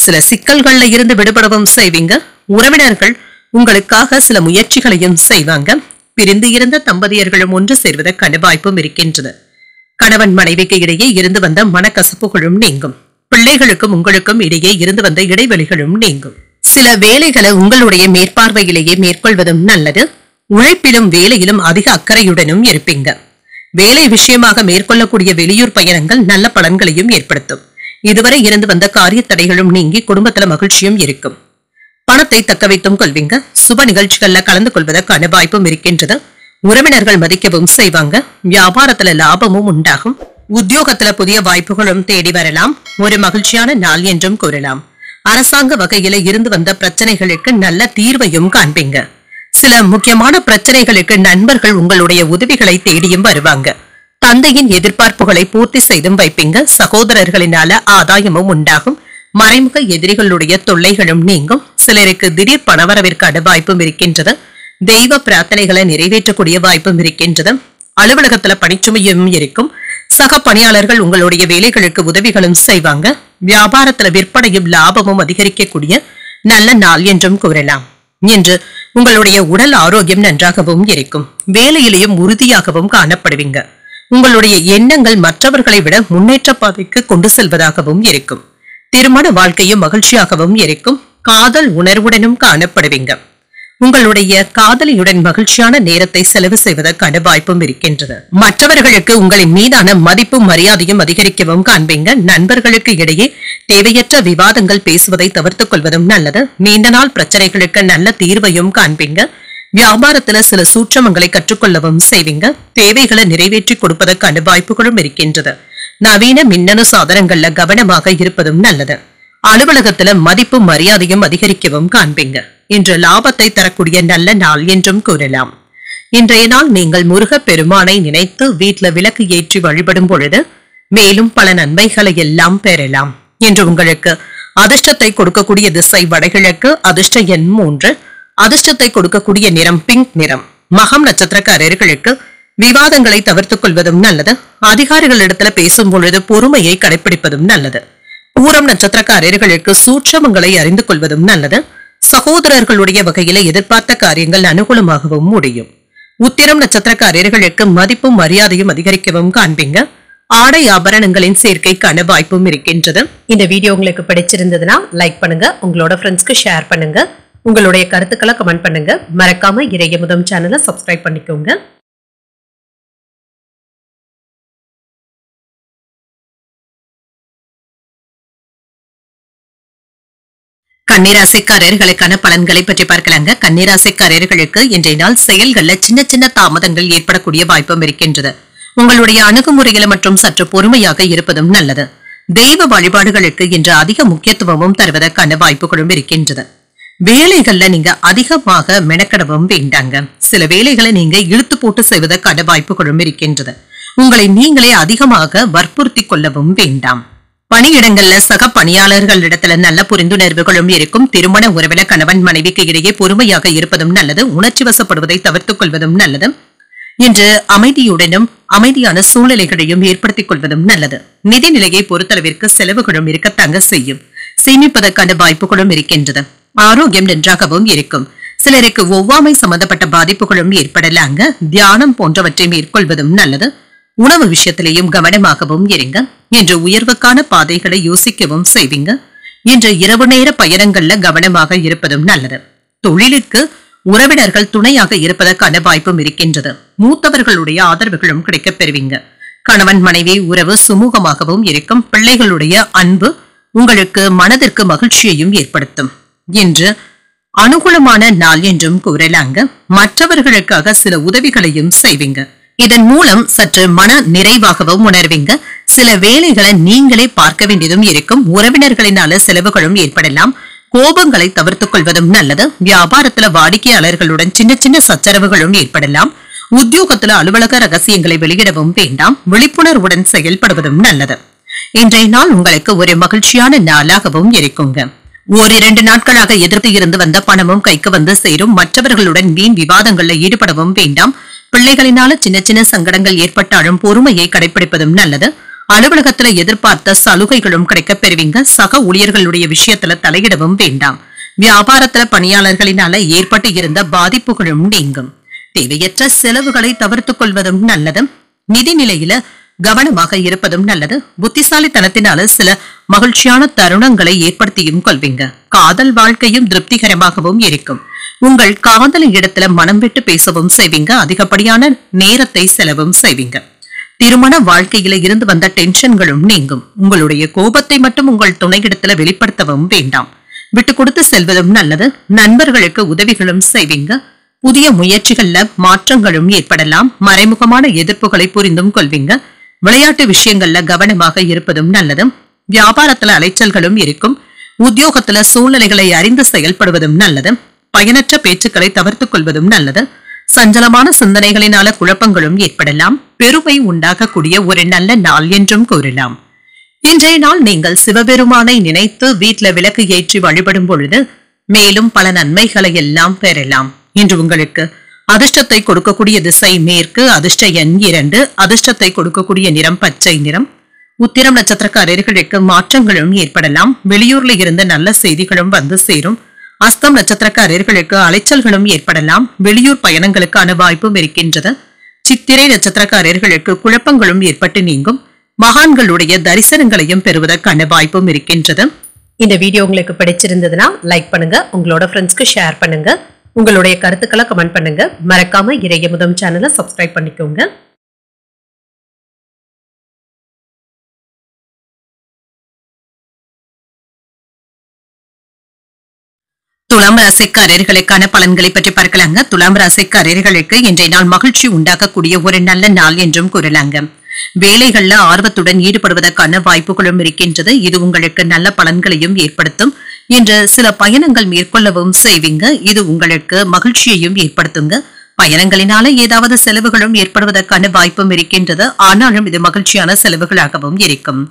S1: சில சிக்கல்கள்ல இருந்து விடுபடவும் செய்வீங்க. உறவினர்கள் உங்களுக்காக சில முயற்சிகளையும் செய்வாங்க. பிரிந்து இருந்த தம்பதியர்களும் ஒன்று சேர்வதற்கான வாய்ப்பும் இருக்கின்றது. கணவன் மனைவிக்கு இடையே இருந்து வந்த மனக்கசப்புகளும் நீங்கும். பிள்ளைகளுக்கும் உங்களுக்கும் இடையே இருந்து வந்த இடைவெளிகளும் நீங்கும். சில வேலைகளை உங்களுடைய மேற்பார்வையிலேயே மேற்கொள்வதும் நல்லது. உழைப்பிலும் வேலையிலும் அதிக அக்கறையுடனும் இருப்பீங்க. வேலை விஷயமாக மேற்கொள்ளக்கூடிய வெளியூர் பயணங்கள் நல்ல பலன்களையும் ஏற்படுத்தும். இதுவரை இருந்து வந்த காரிய தடைகளும் நீங்கி குடும்பத்துல மகிழ்ச்சியும் இருக்கும். பணத்தை தக்க வைத்தும் கொள்வீங்க. சுப நிகழ்ச்சிகள்ல கலந்து கொள்வதற்கான வாய்ப்பும் இருக்கின்றது. உறவினர்கள் மதிக்கவும் செய்வாங்க. வியாபாரத்துல லாபமும் உண்டாகும். உத்தியோகத்துல புதிய வாய்ப்புகளும் தேடி வரலாம். ஒரு மகிழ்ச்சியான நாள் என்றும் கூறலாம். அரசாங்க வகையில இருந்து வந்த பிரச்சனைகளுக்கு நல்ல தீர்வையும் காண்பீங்க. சில முக்கியமான பிரச்சனைகளுக்கு நண்பர்கள் உங்களுடைய உதவிகளை தேடியும் வருவாங்க. தந்தையின் எதிர்பார்ப்புகளை பூர்த்தி செய்தும் வைப்பீங்க. சகோதரர்களினால ஆதாயமும் உண்டாகும். மறைமுக எதிரிகளுடைய தொல்லைகளும் நீங்கும். சிலருக்கு திடீர் பணவரவிற்கான வாய்ப்பும் இருக்கின்றது. தெய்வ பிரார்த்தனைகளை நிறைவேற்றக்கூடிய வாய்ப்பும் இருக்கின்றது. அலுவலகத்துல பணிச்சுமையும் இருக்கும். சக பணியாளர்கள் உங்களுடைய வேலைகளுக்கு உதவிகளும் செய்வாங்க. வியாபாரத்துல விற்பனையும் லாபமும் அதிகரிக்கக்கூடிய நல்ல நாள் என்றும் கூறலாம். இன்று உங்களுடைய உடல் ஆரோக்கியம் நன்றாகவும் இருக்கும். வேலையிலையும் உறுதியாகவும் காணப்படுவீங்க. உங்களுடைய எண்ணங்கள் மற்றவர்களை விட முன்னேற்ற பாதைக்கு கொண்டு செல்வதாகவும் இருக்கும். திருமண வாழ்க்கையும் மகிழ்ச்சியாகவும் இருக்கும். காதல் உணர்வுடனும் காணப்படுவீங்க. உங்களுடைய காதலியுடன் மகிழ்ச்சியான நேரத்தை செலவு செய்வதற்கான வாய்ப்பும் இருக்கின்றது. மற்றவர்களுக்கு உங்களின் மீதான மதிப்பும் மரியாதையும் அதிகரிக்கவும் காண்பீங்க. நண்பர்களுக்கு இடையே தேவையற்ற விவாதங்கள் பேசுவதை தவிர்த்துக் கொள்வதும் நல்லது. நீண்ட நாள் பிரச்சனைகளுக்கு நல்ல தீர்வையும் காண்பீங்க. வியாபாரத்துல சில சூட்சமங்களை கற்றுக்கொள்ளவும் செய்வீங்க. தேவைகளை நிறைவேற்றி கொடுப்பதற்கான வாய்ப்புகளும் இருக்கின்றது. நவீன மின்னணு சாதனங்கள்ல கவனமாக இருப்பதும் நல்லது. அலுவலகத்துல மதிப்பும் மரியாதையும் அதிகரிக்கவும் காண்பீங்க. இன்று லாபத்தை தரக்கூடிய நல்ல நாள் என்றும் கூறலாம். இன்றைய நாள் நீங்கள் முருகப் பெருமானை நினைத்து வீட்டுல விளக்கு ஏற்றி வழிபடும் பொழுது மேலும் பல நன்மைகளை எல்லாம் பெறலாம். இன்று உங்களுக்கு அதிர்ஷ்டத்தை கொடுக்கக்கூடிய திசை வடகிழக்கு. அதிர்ஷ்ட எண் 3. அதிர்ஷ்டத்தை கொடுக்கக்கூடிய நிறம் பிங்க் நிறம். மகம் நட்சத்திரக்காரர்களுக்கு விவாதங்களை தவிர்த்துக் கொள்வதும் நல்லது. அதிகாரிகளிடத்துல பேசும் பொழுது பொறுமையை கடைபிடிப்பதும் நல்லது. பூரம் நட்சத்திரக்காரர்களுக்கு சூட்சமங்களை அறிந்து கொள்வதும் நல்லது. சகோதரர்களுடைய வகையில எதிர்பார்த்த காரியங்கள் அனுகூலமாகவும் முடியும். உத்திரம் நட்சத்திரக்காரர்களுக்கு மதிப்பும் மரியாதையும் அதிகரிக்கவும் காண்பீங்க. ஆடை ஆபரணங்களின் சேர்க்கைக்கான வாய்ப்பும் இருக்கின்றது. இந்த வீடியோ உங்களுக்கு பிடிச்சிருந்ததுன்னா லைக் பண்ணுங்க. உங்களோட ஃப்ரெண்ட்ஸ்க்கு ஷேர் பண்ணுங்க. உங்களுடைய கருத்துக்களை கமெண்ட் பண்ணுங்க. மறக்காம இறையமுதம் சேனலை சப்ஸ்கிரைப் பண்ணிக்கோங்க. கன்னிராசிக்காரர்களுக்கான பலன்களை பற்றி பார்க்கலாங்க. கன்னிராசிக்காரர்களுக்கு இன்றைய நாள் செயல்கள்ல சின்ன சின்ன தாமதங்கள் ஏற்படக்கூடிய வாய்ப்பும் இருக்கின்றது. உங்களுடைய அணுகுமுறைகளை மற்றும் சற்று பொறுமையாக இருப்பதும் நல்லது. தெய்வ வழிபாடுகளுக்கு இன்று அதிக முக்கியத்துவமும் தருவதற்கான வாய்ப்புகளும் இருக்கின்றது. வேலைகள்ல நீங்க அதிகமாக மெனக்கடவும் வேண்டாங்க. சில வேலைகளை நீங்க இழுத்து போட்டு செய்வதற்கான வாய்ப்புகளும் இருக்கின்றது. உங்களை நீங்களே அதிகமாக வற்புறுத்தி கொள்ளவும் வேண்டாம். பணியிடங்கள்ல சக பணியாளர்களிடத்துல நல்ல புரிந்துணர்வுகளும் இருக்கும். திருமண உறவில கணவன் மனைவிக்கு இடையே பொறுமையாக இருப்பதும் நல்லது. உணர்ச்சி வசப்படுவதை தவிர்த்துக் கொள்வதும் நல்லது. இன்று அமைதியுடனும் அமைதியான சூழ்நிலைகளையும் ஏற்படுத்திக் கொள்வதும் நல்லது. நிதி நிலையை பொறுத்தளவிற்கு செலவுகளும் இருக்கத்தாங்க செய்யும். சேமிப்பதற்கான வாய்ப்புகளும் இருக்கின்றது. ஆரோக்கியம் நன்றாகவும் இருக்கும். சிலருக்கு ஒவ்வாமை சம்பந்தப்பட்ட பாதிப்புகளும் ஏற்படலாங்க. தியானம் போன்றவற்றை மேற்கொள்வதும் நல்லது. உணவு விஷயத்திலேயும் கவனமாகவும் இருங்க. இன்று உயர்வுக்கான பாதைகளை யோசிக்கவும் செய்வீங்க. இன்று இரவு நேர பயணங்கள்ல கவனமாக இருப்பதும் நல்லது. தொழிலுக்கு உறவினர்கள் துணையாக இருப்பதற்கான வாய்ப்பும் இருக்கின்றது. மூத்தவர்களுடைய ஆதரவுகளும் கிடைக்கப் பெறுவீங்க. கணவன் மனைவி உறவு சுமூகமாகவும் இருக்கும். பிள்ளைகளுடைய அன்பு உங்களுக்கு மனதிற்கு மகிழ்ச்சியையும் ஏற்படுத்தும். இன்று அனுகூலமான நாள் என்றும் கூறலாங்க. மற்றவர்களுக்காக சில உதவிகளையும் செய்வீங்க. இதன் மூலம் சற்று மன நிறைவாகவும் உணர்வீங்க. சில வேலைகளை நீங்களே பார்க்க வேண்டியதும் இருக்கும். உறவினர்களினால செலவுகளும் ஏற்படலாம். கோபங்களை தவிர்த்துக் கொள்வதும் நல்லது. வியாபாரத்துல வாடிக்கையாளர்களுடன் சின்ன சின்ன சச்சரவுகளும் ஏற்படலாம். உத்தியோகத்துல அலுவலக ரகசியங்களை வெளியிடவும் வேண்டாம். விழிப்புணர்வுடன் செயல்படுவதும் நல்லது. இன்றைய நாள் உங்களுக்கு ஒரு மகிழ்ச்சியான நாளாகவும் இருக்குங்க. ஓரிரண்டு நாட்களாக எதிர்த்து இருந்து வந்த பணமும் கைக்கு வந்து சேரும். மற்றவர்களுடன் வீண் விவாதங்கள்ல ஈடுபடவும் வேண்டாம். பிள்ளைகளினால சின்ன சின்ன சங்கடங்கள் ஏற்பட்டாலும் பொறுமையை கடைபிடிப்பதும் நல்லது. அலுவலகத்துல எதிர்பார்த்த சலுகைகளும் கிடைக்கப் பெறுவீங்க. சக ஊழியர்களுடைய விஷயத்துல தலையிடவும் வேண்டாம். வியாபாரத்துல பணியாளர்களினால ஏற்பட்டு இருந்த பாதிப்புகளும் நீங்கும். தேவையற்ற செலவுகளை தவிர்த்துக் கொள்வதும் நல்லது. நிதி நிலையில கவனமாக இருப்பதும் நல்லது. புத்திசாலித்தனத்தினால சில மகிழ்ச்சியான தருணங்களை ஏற்படுத்தியும் கொள்வீங்க. காதல் வாழ்க்கையும் திருப்திகரமாகவும் இருக்கும். உங்கள் காதலின் இடத்துல மனம் விட்டு பேசவும் செய்வீங்க. அதிகப்படியான நேரத்தை செலவும் செய்வீங்க. திருமண வாழ்க்கையில இருந்து வந்த டென்ஷன்களும் நீங்கும். உங்களுடைய கோபத்தை மட்டும் உங்கள் துணையிடத்துல வெளிப்படுத்தவும் வேண்டாம். விட்டு கொடுத்து செல்வதும் நல்லது. நண்பர்களுக்கு உதவிகளும் செய்வீங்க. புதிய முயற்சிகள்ல மாற்றங்களும் ஏற்படலாம். மறைமுகமான எதிர்ப்புகளை புரிந்தும் கொள்வீங்க. விளையாட்டு விஷயங்கள்ல கவனமாக இருப்பதும் நல்லது. வியாபாரத்துல அலைச்சல்களும் இருக்கும். உத்தியோகத்துல சூழ்நிலைகளை அறிந்து செயல்படுவதும் நல்லது. பயனற்ற பேச்சுக்களை தவிர்த்துக் கொள்வதும் நல்லது. சஞ்சலமான சிந்தனைகளினால குழப்பங்களும் ஏற்படலாம். பெருமை உண்டாகக்கூடிய ஒரு நல்ல நாள் என்றும் கூறலாம். இன்றைய நாள் நீங்கள் சிவபெருமானை நினைத்து வீட்ல விளக்கு ஏற்றி வழிபடும் பொழுது மேலும் பல நன்மைகளை எல்லாம் பெறலாம். இன்று உங்களுக்கு அதிர்ஷ்டத்தை கொடுக்கக்கூடிய திசை மேற்கு, அதிர்ஷ்ட எண் 2, அதிர்ஷ்டத்தை கொடுக்கக்கூடிய நிறம் பச்சை நிறம். உத்திரம் நட்சத்திரக்காரர்களுக்கு மாற்றங்களும் ஏற்படலாம். வெளியூர்ல இருந்து நல்ல செய்திகளும் வந்து சேரும். அஸ்தம் நட்சத்திரக்காரர்களுக்கு அலைச்சல்களும் ஏற்படலாம். வெளியூர் பயணங்களுக்கான வாய்ப்பும் இருக்கின்றது. சித்திரை நட்சத்திரக்காரர்களுக்கு குழப்பங்களும் ஏற்பட்டு நீங்கும். மகான்களுடைய தரிசனங்களையும் பெறுவதற்கான வாய்ப்பும் இருக்கின்றது. இந்த வீடியோ உங்களுக்கு பிடிச்சிருந்ததுன்னா லைக் பண்ணுங்க, உங்களோட ஃப்ரெண்ட்ஸ்க்கு ஷேர் பண்ணுங்க, உங்களுடைய கருத்துக்களை கமெண்ட் பண்ணுங்க. மறக்காம இறையமுதம் சேனலை சப்ஸ்கிரைப் பண்ணிக்கோங்க. துலாம் ராசிக்காரர்களுக்கான பலன்களை பற்றி பார்க்கலாங்க. துலாம் ராசிக்காரர்களுக்கு இன்றைய நாள் மகிழ்ச்சி உண்டாக்கக்கூடிய ஒரு நல்ல நாள் என்றும் கூறலாங்க. வேலைகள்ல ஆர்வத்துடன் ஈடுபடுவதற்கான வாய்ப்புகளும் இருக்கின்றது. இது உங்களுக்கு நல்ல பலன்களையும் ஏற்படுத்தும். இன்று சில பயணங்கள் மேற்கொள்ளவும் செய்வீங்க. இது உங்களுக்கு மகிழ்ச்சியையும் ஏற்படுத்துங்க. பயணங்களினால ஏதாவது செலவுகளும் ஏற்படுவதற்கான வாய்ப்பும் இருக்கின்றது. ஆனாலும் இது மகிழ்ச்சியான செலவுகளாகவும் இருக்கும்.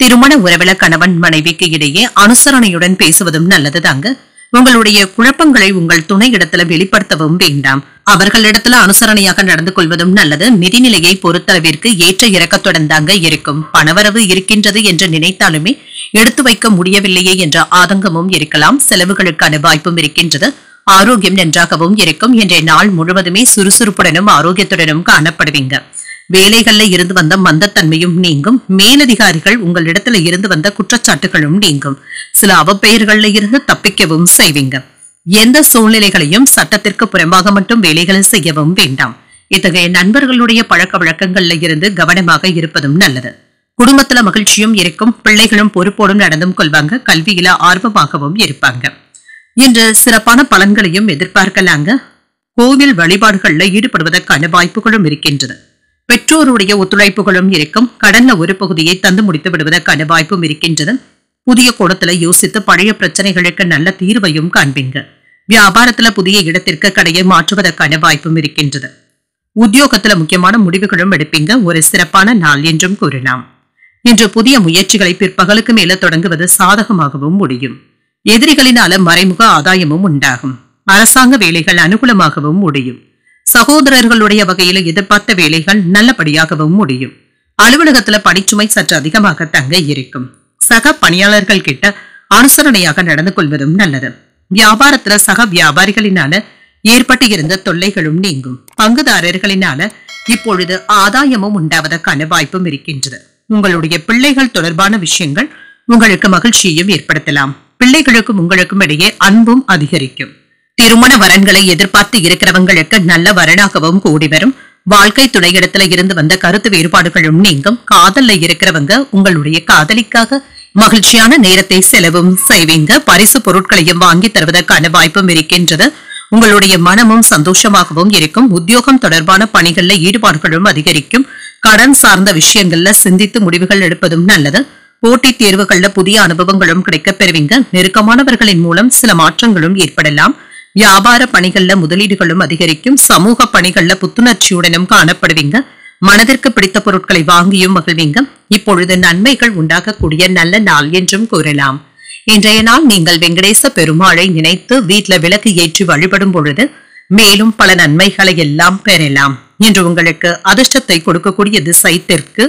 S1: திருமண உறவில கணவன் மனைவிக்கு இடையே அனுசரணையுடன் பேசுவதும் நல்லதுதாங்க. உங்களுடைய குழப்பங்களை உங்கள் துணை இடத்துல வெளிப்படுத்தவும் வேண்டாம். அவர்களிடத்துல அனுசரணையாக நடந்து கொள்வதும் நல்லது. நிதிநிலையை பொறுத்தளவிற்கு ஏற்ற இறக்கத்துடன் தாங்க இருக்கும். பணவரவு இருக்கின்றது என்று நினைத்தாலுமே எடுத்து வைக்க முடியவில்லையே என்ற ஆதங்கமும் இருக்கலாம். செலவுகளுக்கான வாய்ப்பும் இருக்கின்றது. ஆரோக்கியம் நன்றாகவும் இருக்கும். இன்றைய நாள் முழுவதுமே சுறுசுறுப்புடனும் ஆரோக்கியத்துடனும் காணப்படுவீங்க. வேலைகள்ல இருந்து வந்த மந்தத்தன்மையும் நீங்கும். மேலதிகாரிகள் உங்களிடத்துல இருந்து வந்த குற்றச்சாட்டுகளும் நீங்கும். சில அவப்பெயர்கள்ல இருந்து தப்பிக்கவும் செய்வீங்க. எந்த சூழ்நிலைகளையும் சட்டத்திற்கு புறம்பாக மட்டும் வேலைகளை செய்யவும் வேண்டாம். இத்தகைய நண்பர்களுடைய பழக்க வழக்கங்கள்ல இருந்து கவனமாக இருப்பதும் நல்லது. குடும்பத்துல மகிழ்ச்சியும் இருக்கும். பிள்ளைகளும் பொறுப்போடும் நடந்தும் கொள்வாங்க. கல்வியில ஆர்வமாகவும் இருப்பாங்க. இன்று சிறப்பான பலன்களையும் எதிர்பார்க்கலாங்க. கோவில் வழிபாடுகள்ல ஈடுபடுவதற்கான வாய்ப்புகளும் இருக்கின்றது. பெற்றோருடைய ஒத்துழைப்புகளும் இருக்கும். கடன்ல ஒரு பகுதியை தந்து முடித்து விடுவதற்கான வாய்ப்பும் இருக்கின்றது. புதிய கோணத்துல யோசித்து பழைய பிரச்சனைகளுக்கு நல்ல தீர்வையும் காண்பீங்க. வியாபாரத்துல புதிய இடத்திற்கு கடையை மாற்றுவதற்கான வாய்ப்பும் இருக்கின்றது. உத்தியோகத்துல முக்கியமான முடிவுகளும் எடுப்பீங்க. ஒரு சிறப்பான நாள் என்றும் கூறலாம். இன்று புதிய முயற்சிகளை பிற்பகலுக்கு மேல தொடங்குவது சாதகமாகவும் முடியும். எதிரிகளினால மறைமுக ஆதாயமும் உண்டாகும். அரசாங்க வேலைகள் அனுகூலமாகவும் முடியும். சகோதரர்களுடைய வகையில எதிர்பார்த்த வேலைகள் நல்லபடியாகவும் முடியும். அலுவலகத்துல பணிச்சுமை சற்று அதிகமாக தங்க இருக்கும். சக பணியாளர்கள் கிட்ட அனுசரணையாக நடந்து கொள்வதும் நல்லது. வியாபாரத்துல சக வியாபாரிகளினால ஏற்பட்டு இருந்த தொல்லைகளும் நீங்கும். பங்குதாரர்களினால இப்பொழுது ஆதாயமும் உண்டாவதற்கான வாய்ப்பும் இருக்கின்றது. உங்களுடைய பிள்ளைகள் தொடர்பான விஷயங்கள் உங்களுக்கு மகிழ்ச்சியையும் ஏற்படுத்தலாம். பிள்ளைகளுக்கும் உங்களுக்கும் இடையே அன்பும் அதிகரிக்கும். திருமண வரன்களை எதிர்பார்த்து இருக்கிறவங்களுக்கு நல்ல வரனாகவும் கூடி வரும். வாழ்க்கை துணையிடத்துல இருந்து வந்த கருத்து வேறுபாடுகளும் நீங்கும். காதல்ல இருக்கிறவங்க உங்களுடைய காதலிக்காக மகிழ்ச்சியான நேரத்தை செலவும் செய்வீங்க. பரிசு பொருட்களையும் வாங்கி தருவதற்கான வாய்ப்பும் இருக்கின்றது. உங்களுடைய மனமும் சந்தோஷமாகவும் இருக்கும். உத்தியோகம் தொடர்பான பணிகள்ல ஈடுபாடுகளும் அதிகரிக்கும். கடன் சார்ந்த விஷயங்கள்ல சிந்தித்து முடிவுகள் எடுப்பதும் நல்லது. போட்டித் தேர்வுகள்ல புதிய அனுபவங்களும் கிடைக்கப் பெறுவீங்க. நெருக்கமானவர்களின் மூலம் சில மாற்றங்களும் ஏற்படலாம். வியாபார பணிகள்ல முதலீடுகளும் அதிகரிக்கும். சமூக பணிகள்ல புத்துணர்ச்சியுடனும் காணப்படுவீங்க. மனதிற்கு பிடித்த பொருட்களை வாங்கியும் மகிழ்வீங்க. இப்பொழுது நன்மைகள் உண்டாகக்கூடிய நல்ல நாள் என்றும் கூறலாம். இன்றைய நாள் நீங்கள் வெங்கடேச பெருமாளை நினைத்து வீட்ல விளக்கு ஏற்றி வழிபடும் பொழுது மேலும் பல நன்மைகளை எல்லாம் பெறலாம். இன்று உங்களுக்கு அதிர்ஷ்டத்தை கொடுக்கக்கூடிய திசை தெற்கு,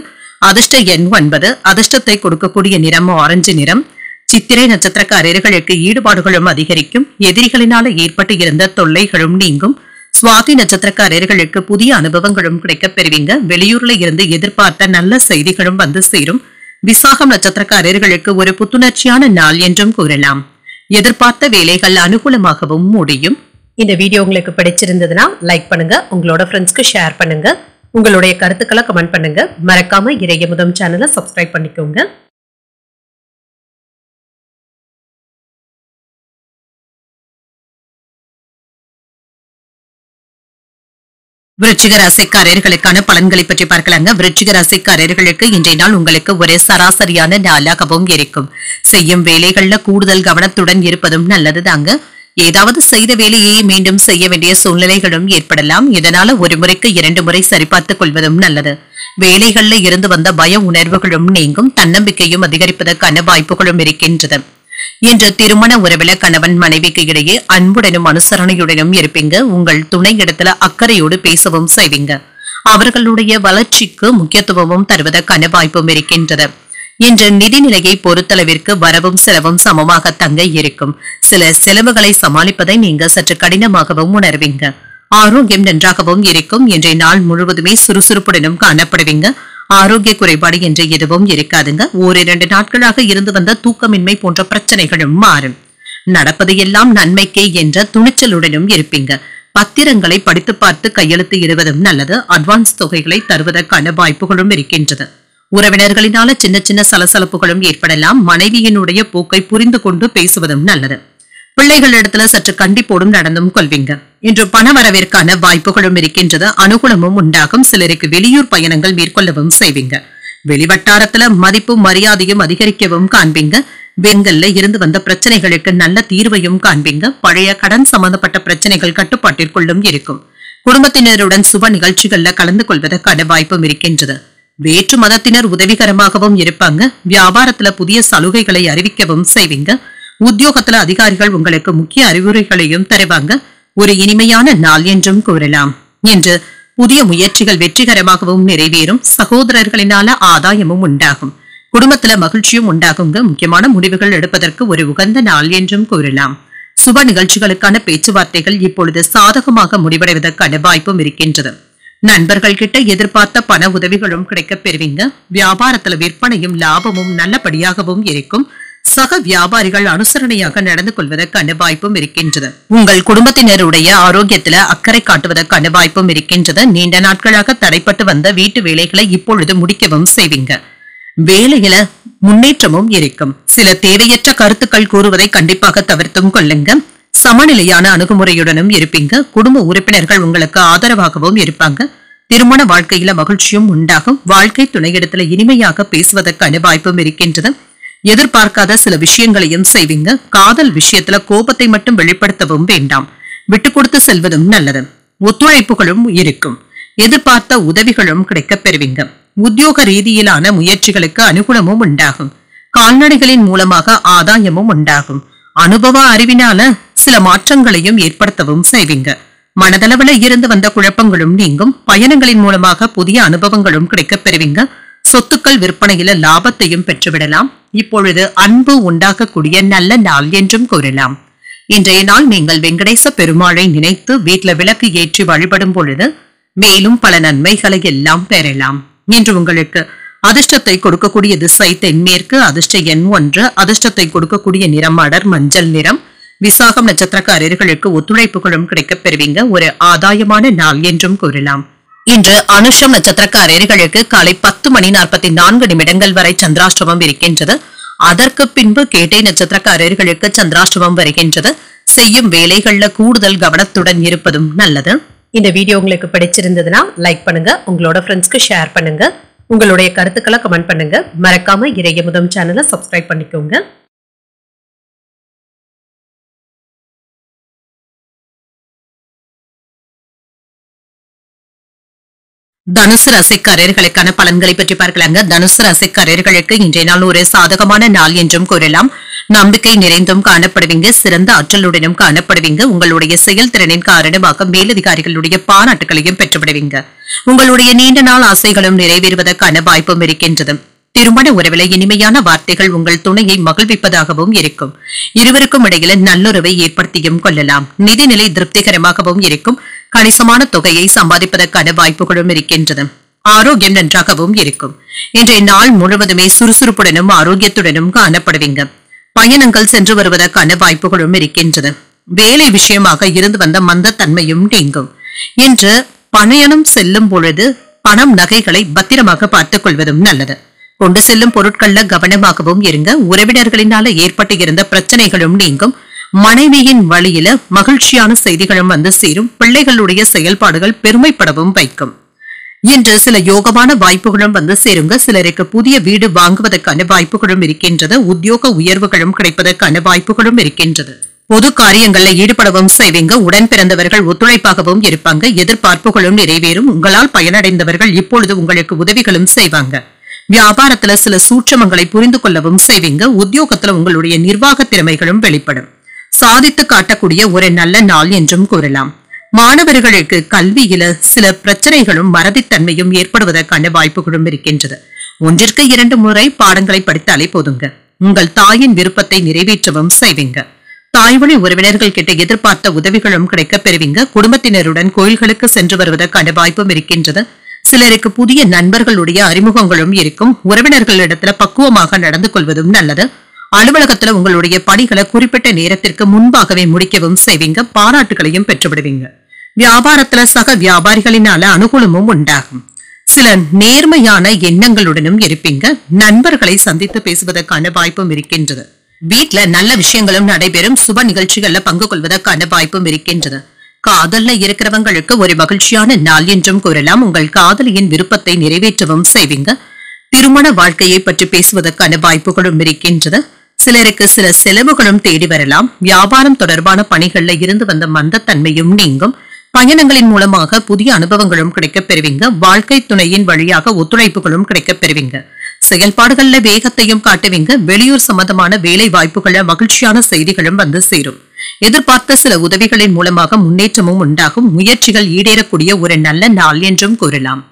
S1: அதிர்ஷ்ட எண் 9, அதிர்ஷ்டத்தை கொடுக்கக்கூடிய நிறம் ஆரஞ்சு நிறம். சித்திரை நட்சத்திரக்காரர்களுக்கு ஈடுபாடுகளும் அதிகரிக்கும். எதிரிகளினால ஏற்பட்டு இருந்த தொல்லைகளும் நீங்கும். சுவாதி நட்சத்திரக்காரர்களுக்கு புதிய அனுபவங்களும் கிடைக்கப் பெறுவீங்க. வெளியூர்ல இருந்து எதிர்பார்த்த நல்ல செய்திகளும் வந்து சேரும். விசாகம் நட்சத்திரக்காரர்களுக்கு ஒரு புத்துணர்ச்சியான நாள் என்றும் கூறலாம். எதிர்பார்த்த வேலைகள் அனுகூலமாகவும் முடியும். இந்த வீடியோ உங்களுக்கு பிடிச்சிருந்ததுன்னா லைக் பண்ணுங்க, உங்களோட ஃப்ரெண்ட்ஸ்க்கு ஷேர் பண்ணுங்க, உங்களுடைய கருத்துக்களை கமெண்ட் பண்ணுங்க. மறக்காம இறையமுதம் சேனலை சப்ஸ்கிரைப் பண்ணிக்கோங்க. விருச்சிக ராசிக்காரர்களுக்கான பலன்களை பற்றி பார்க்கலாங்க. விருச்சிக ராசிக்காரர்களுக்கு இன்றைய நாள் உங்களுக்கு ஒரு சராசரியான நாளாகவும் இருக்கும். செய்யும் வேலைகள்ல கூடுதல் கவனத்துடன் இருப்பதும் நல்லது தாங்க. ஏதாவது செய்த வேலையை மீண்டும் செய்ய வேண்டிய சூழ்நிலைகளும் ஏற்படலாம். இதனால ஒரு முறைக்கு 2 முறை சரிபார்த்துக் கொள்வதும் நல்லது. வேலைகள்ல இருந்து வந்த பய உணர்வுகளும் நீங்கும். தன்னம்பிக்கையும் அதிகரிப்பதற்கான வாய்ப்புகளும் இருக்கின்றது. இன்று திருமண உறவில கணவன் மனைவிக்கு இடையே அன்புடனும் அனுசரணையுடனும் இருப்பீங்க. உங்கள் துணை இடத்துல அக்கறையோடு பேசவும் செய்வீங்க. அவர்களுடைய வளர்ச்சிக்கு முக்கியத்துவமும் தருவதற்கான வாய்ப்பும் இருக்கின்றது. இன்று நிதிநிலையை பொறுத்தளவிற்கு வரவும் செலவும் சமமாக தங்க இருக்கும். சில செலவுகளை சமாளிப்பதை நீங்க சற்று கடினமாகவும் உணர்வீங்க. ஆரோக்கியம் நன்றாகவும் இருக்கும். இன்றைய நாள் முழுவதுமே சுறுசுறுப்புடனும் காணப்படுவீங்க. ஆரோக்கிய குறைபாடு என்று எதுவும் இருக்காதுங்க. 1-2 நாட்களாக இருந்து வந்த தூக்கமின்மை போன்ற பிரச்சனைகளும் மாறும். நடப்பது எல்லாம் நன்மைக்கே என்ற துணிச்சலுடனும் இருப்பீங்க. பத்திரங்களை படித்து பார்த்து கையெழுத்து இடுவதும் நல்லது. அட்வான்ஸ் தொகைகளை தருவதற்கான வாய்ப்புகளும் இருக்கின்றது. உறவினர்களினால சின்ன சின்ன சலசலப்புகளும் ஏற்படலாம். மனைவியினுடைய போக்கை புரிந்து கொண்டு பேசுவதும் நல்லது. பிள்ளைகளிடத்துல சற்று கண்டிப்போடும் நடந்தும் கொள்வீங்க. இன்று பண வரவிற்கான வாய்ப்புகளும் இருக்கின்றது. அனுகூலமும் உண்டாகும். சிலருக்கு வெளியூர் பயணங்கள் மேற்கொள்ளவும் செய்வீங்க. வெளிவட்டாரத்துல மதிப்பும் மரியாதையும் அதிகரிக்கவும் காண்பீங்க. பெண்கள்ல இருந்து வந்த பிரச்சனைகளுக்கு நல்ல தீர்வையும் காண்பீங்க. பழைய கடன் சம்பந்தப்பட்ட பிரச்சனைகள் கட்டுப்பாட்டிற்குள்ளும் இருக்கும். குடும்பத்தினருடன் சுப நிகழ்ச்சிகள்ல கலந்து கொள்வதற்கான வாய்ப்பும் இருக்கின்றது. வேற்று மதத்தினர் உதவிகரமாகவும் இருப்பாங்க. வியாபாரத்துல புதிய சலுகைகளை அறிவிக்கவும் செய்வீங்க. உத்தியோகத்துல அதிகாரிகள் உங்களுக்கு முக்கிய அறிவுரைகளையும் தருவாங்க. ஒரு இனிமையான நாள் என்றும் கூறலாம். இன்று புதிய முயற்சிகள் வெற்றிகரமாகவும் நிறைவேறும். சகோதரர்களினால ஆதாயமும் உண்டாகும். குடும்பத்துல மகிழ்ச்சியும் உண்டாகுங்க. முக்கியமான முடிவுகள் எடுப்பதற்கு ஒரு உகந்த நாள் என்றும் கூறலாம். சுப நிகழ்ச்சிகளுக்கான பேச்சுவார்த்தைகள் இப்பொழுது சாதகமாக முடிவடைவதற்கான வாய்ப்பும் இருக்கின்றது. நண்பர்கள் கிட்ட எதிர்பார்த்த பண உதவிகளும் கிடைக்கப் பெறுவீங்க. வியாபாரத்துல விற்பனையும் லாபமும் நல்லபடியாகவும் இருக்கும். சக வியாபாரிகள் அனுசரணையாக நடந்து கொள்வதற்கான வாய்ப்பும் இருக்கின்றது. உங்கள் குடும்பத்தினருடைய ஆரோக்கியத்துல அக்கறை காட்டுவதற்கான வாய்ப்பும் இருக்கின்றது. நீண்ட நாட்களாக தடைப்பட்டு வந்த வீட்டு வேலைகளை இப்பொழுது முடிக்கவும் செய்வீங்க. வேலையில முன்னேற்றமும் இருக்கும். சில தேவையற்ற கருத்துக்கள் கூறுவதை கண்டிப்பாக தவிர்த்தும் கொள்ளுங்க. சமநிலையான அணுகுமுறையுடனும் இருப்பீங்க. குடும்ப உறுப்பினர்கள் உங்களுக்கு ஆதரவாகவும் இருப்பாங்க. திருமண வாழ்க்கையில மகிழ்ச்சியும் உண்டாகும். வாழ்க்கை துணையிடத்துல இனிமையாக பேசுவதற்கான வாய்ப்பும் இருக்கின்றது. எதிர்பார்க்காத சில விஷயங்களையும் செய்வீங்க. காதல் விஷயத்துல கோபத்தை மட்டும் வெளிப்படுத்தவும் வேண்டாம். விட்டு கொடுத்து செல்வதும் நல்லது. ஒத்துழைப்புகளும் இருக்கும். எதிர்பார்த்த உதவிகளும் கிடைக்கப் பெறுவீங்க. உத்தியோக ரீதியிலான முயற்சிகளுக்கு அனுகூலமும் உண்டாகும். கால்நடைகளின் மூலமாக ஆதாயமும் உண்டாகும். அனுபவ அறிவினால சில மாற்றங்களையும் ஏற்படுத்தவும் செய்வீங்க. மனதளவுல இருந்து வந்த குழப்பங்களும் நீங்கும். பயணங்களின் மூலமாக புதிய அனுபவங்களும் கிடைக்கப் பெறுவீங்க. சொத்துக்கள் விற்பனையில லாபத்தையும் பெற்றுவிடலாம். இப்பொழுது அன்பு உண்டாக்கக்கூடிய நல்ல நாள் என்றும் கூறலாம். இன்றைய நாள் நீங்கள் வெங்கடேச பெருமாளை நினைத்து வீட்டுல விளக்கு ஏற்றி வழிபடும் பொழுது மேலும் பல நன்மைகளை எல்லாம் பெறலாம். இன்று உங்களுக்கு அதிர்ஷ்டத்தை கொடுக்கக்கூடிய திசை தென்மேற்கு. அதிர்ஷ்ட எண் 1. அதிர்ஷ்டத்தை கொடுக்கக்கூடிய நிறம் அடர் மஞ்சள் நிறம். விசாகம் நட்சத்திரக்காரர்களுக்கு ஒத்துழைப்புகளும் கிடைக்கப் பெறுவீங்க. ஒரு ஆதாயமான நாள் என்றும் கூறலாம். இன்று அனுஷம் நட்சத்திரக்காரர்களுக்கு காலை 10:44 வரை சந்திராஷ்டமம் இருக்கின்றது. அதற்கு பின்பு கேட்டை நட்சத்திரக்காரர்களுக்கு சந்திராஷ்டமம் வருகின்றது. செய்யும் வேலைகள்ல கூடுதல் கவனத்துடன் இருப்பதும் நல்லது. இந்த வீடியோ உங்களுக்கு பிடிச்சிருந்ததுன்னா லைக் பண்ணுங்க. உங்களோட ஃப்ரெண்ட்ஸ்க்கு ஷேர் பண்ணுங்க. உங்களுடைய கருத்துக்களை கமெண்ட் பண்ணுங்க. மறக்காம இறையமுதம் சேனலை சப்ஸ்கிரைப் பண்ணிக்கோங்க. தனுசு ராசிக்காரர்களுக்கான பலன்களை பற்றி பார்க்கலாங்க. தனுசு ராசிக்காரர்களுக்கு இன்றைய நாள் ஒரு சாதகமான நாள் என்றும் கூறலாம். நம்பிக்கை நிறைந்தும் காணப்படுவீங்க. சிறந்த ஆற்றலுடனும் காணப்படுவீங்க. உங்களுடைய செயல்திறனின் காரணமாக மேலதிகாரிகளுடைய பாராட்டுகளையும் பெற்றுவிடுவீங்க. உங்களுடைய நீண்ட நாள் ஆசைகளும் நிறைவேறுவதற்கான வாய்ப்பும் இருக்கின்றது. திருமண உறவில இனிமையான வார்த்தைகள் உங்கள் துணையை மகிழ்விப்பதாகவும் இருக்கும். இருவருக்கும் இடையில நல்லுறவை ஏற்படுத்தியும் கொள்ளலாம். நிதிநிலை திருப்திகரமாகவும் இருக்கும். கணிசமான தொகையை சம்பாதிப்பதற்கான வாய்ப்புகளும் இருக்கின்றது. ஆரோக்கியம் நன்றாகவும் இருக்கும். இன்றைய நாள் முழுவதுமே சுறுசுறுப்புடனும் ஆரோக்கியத்துடனும் காணப்படுவீங்க. பயணங்கள் சென்று வருவதற்கான வாய்ப்புகளும் இருக்கின்றது. வேலை விஷயமாக இருந்து வந்த மந்த தன்மையும் நீங்கும். இன்று பயணம் செல்லும் பொழுது பணம் நகைகளை பத்திரமாக பார்த்துக் கொள்வதும் நல்லது. கொண்டு செல்லும் பொருட்கள்ல கவனமாகவும் இருங்க. உறவினர்களினால ஏற்பட்டு இருந்த பிரச்சனைகளும் நீங்கும். மனைவியின் வழியில மகிழ்ச்சியான செய்திகளும் வந்து சேரும். பிள்ளைகளுடைய செயல்பாடுகள் பெருமைப்படவும் வைக்கும். இன்று சில யோகமான வாய்ப்புகளும் வந்து சேருங்க. சிலருக்கு புதிய வீடு வாங்குவதற்கான வாய்ப்புகளும் இருக்கின்றது. உத்தியோக உயர்வுகளும் கிடைப்பதற்கான வாய்ப்புகளும் இருக்கின்றது. பொது காரியங்கள்ல ஈடுபடவும் செய்வீங்க. உடன் பிறந்தவர்கள் ஒத்துழைப்பாகவும் இருப்பாங்க. எதிர்பார்ப்புகளும் நிறைவேறும். உங்களால் பயனடைந்தவர்கள் இப்பொழுது உங்களுக்கு உதவிகளும் செய்வாங்க. வியாபாரத்துல சில சூட்சமங்களை புரிந்து கொள்ளவும் செய்வீங்க. உத்தியோகத்துல உங்களுடைய நிர்வாக திறமைகளும் வெளிப்படும். சாதித்து காட்டக்கூடிய ஒரு நல்ல நாள் என்றும் கூறலாம். மாணவர்களுக்கு கல்வியில சில பிரச்சனைகளும் மறதித்தன்மையும் ஏற்படுவதற்கான வாய்ப்புகளும் இருக்கின்றது. 1ற்கு 2 முறை பாடங்களை படித்தாலே போதுங்க. உங்கள் தாயின் விருப்பத்தை நிறைவேற்றவும் செய்வீங்க. தாய்வழி உறவினர்கள் கிட்ட எதிர்பார்த்த உதவிகளும் கிடைக்க பெறுவீங்க. குடும்பத்தினருடன் கோயில்களுக்கு சென்று வருவதற்கான வாய்ப்பும் இருக்கின்றது. சிலருக்கு புதிய நண்பர்களுடைய அறிமுகங்களும் இருக்கும். உறவினர்களிடத்துல பக்குவமாக நடந்து கொள்வதும் நல்லது. அலுவலகத்துல உங்களுடைய பணிகளை குறிப்பிட்ட நேரத்திற்கு முன்பாகவே முடிக்கவும் செய்வீங்க. பாராட்டுகளையும் பெற்றுவிடுவீங்க. வியாபாரத்துல சக வியாபாரிகளினால அனுகூலமும் உண்டாகும். சில நேர்மையான எண்ணங்களுடனும் இருப்பீங்க. நண்பர்களை சந்தித்து பேசுவதற்கான வாய்ப்பும் இருக்கின்றது. வீட்டுல நல்ல விஷயங்களும் நடைபெறும். சுப நிகழ்ச்சிகள்ல பங்கு கொள்வதற்கான வாய்ப்பும் இருக்கின்றது. காதல்ல இருக்கிறவங்களுக்கு ஒரு மகிழ்ச்சியான நாள் என்றும் கூறலாம். உங்கள் காதலியின் விருப்பத்தை நிறைவேற்றவும் செய்வீங்க. திருமண வாழ்க்கையை பற்றி பேசுவதற்கான வாய்ப்புகளும் இருக்கின்றது. சிலருக்கு சில செலவுகளும் தேடி வரலாம். வியாபாரம் தொடர்பான பணிகள்ல இருந்து வந்த மந்தத்தன்மையும் நீங்கும். பயணங்களின் மூலமாக புதிய அனுபவங்களும் கிடைக்க பெறுவீங்க. வாழ்க்கை துணையின் வழியாக ஒத்துழைப்புகளும் கிடைக்க பெறுவீங்க. செயல்பாடுகள்ல வேகத்தையும் காட்டுவீங்க. வெளியூர் சம்பந்தமான வேலை வாய்ப்புகள மகிழ்ச்சியான செய்திகளும் வந்து சேரும். எதிர்பார்த்த சில உதவிகளின் மூலமாக முன்னேற்றமும் உண்டாகும். முயற்சிகள் ஈடேறக்கூடிய ஒரு நல்ல நாள் என்றும் கூறலாம்.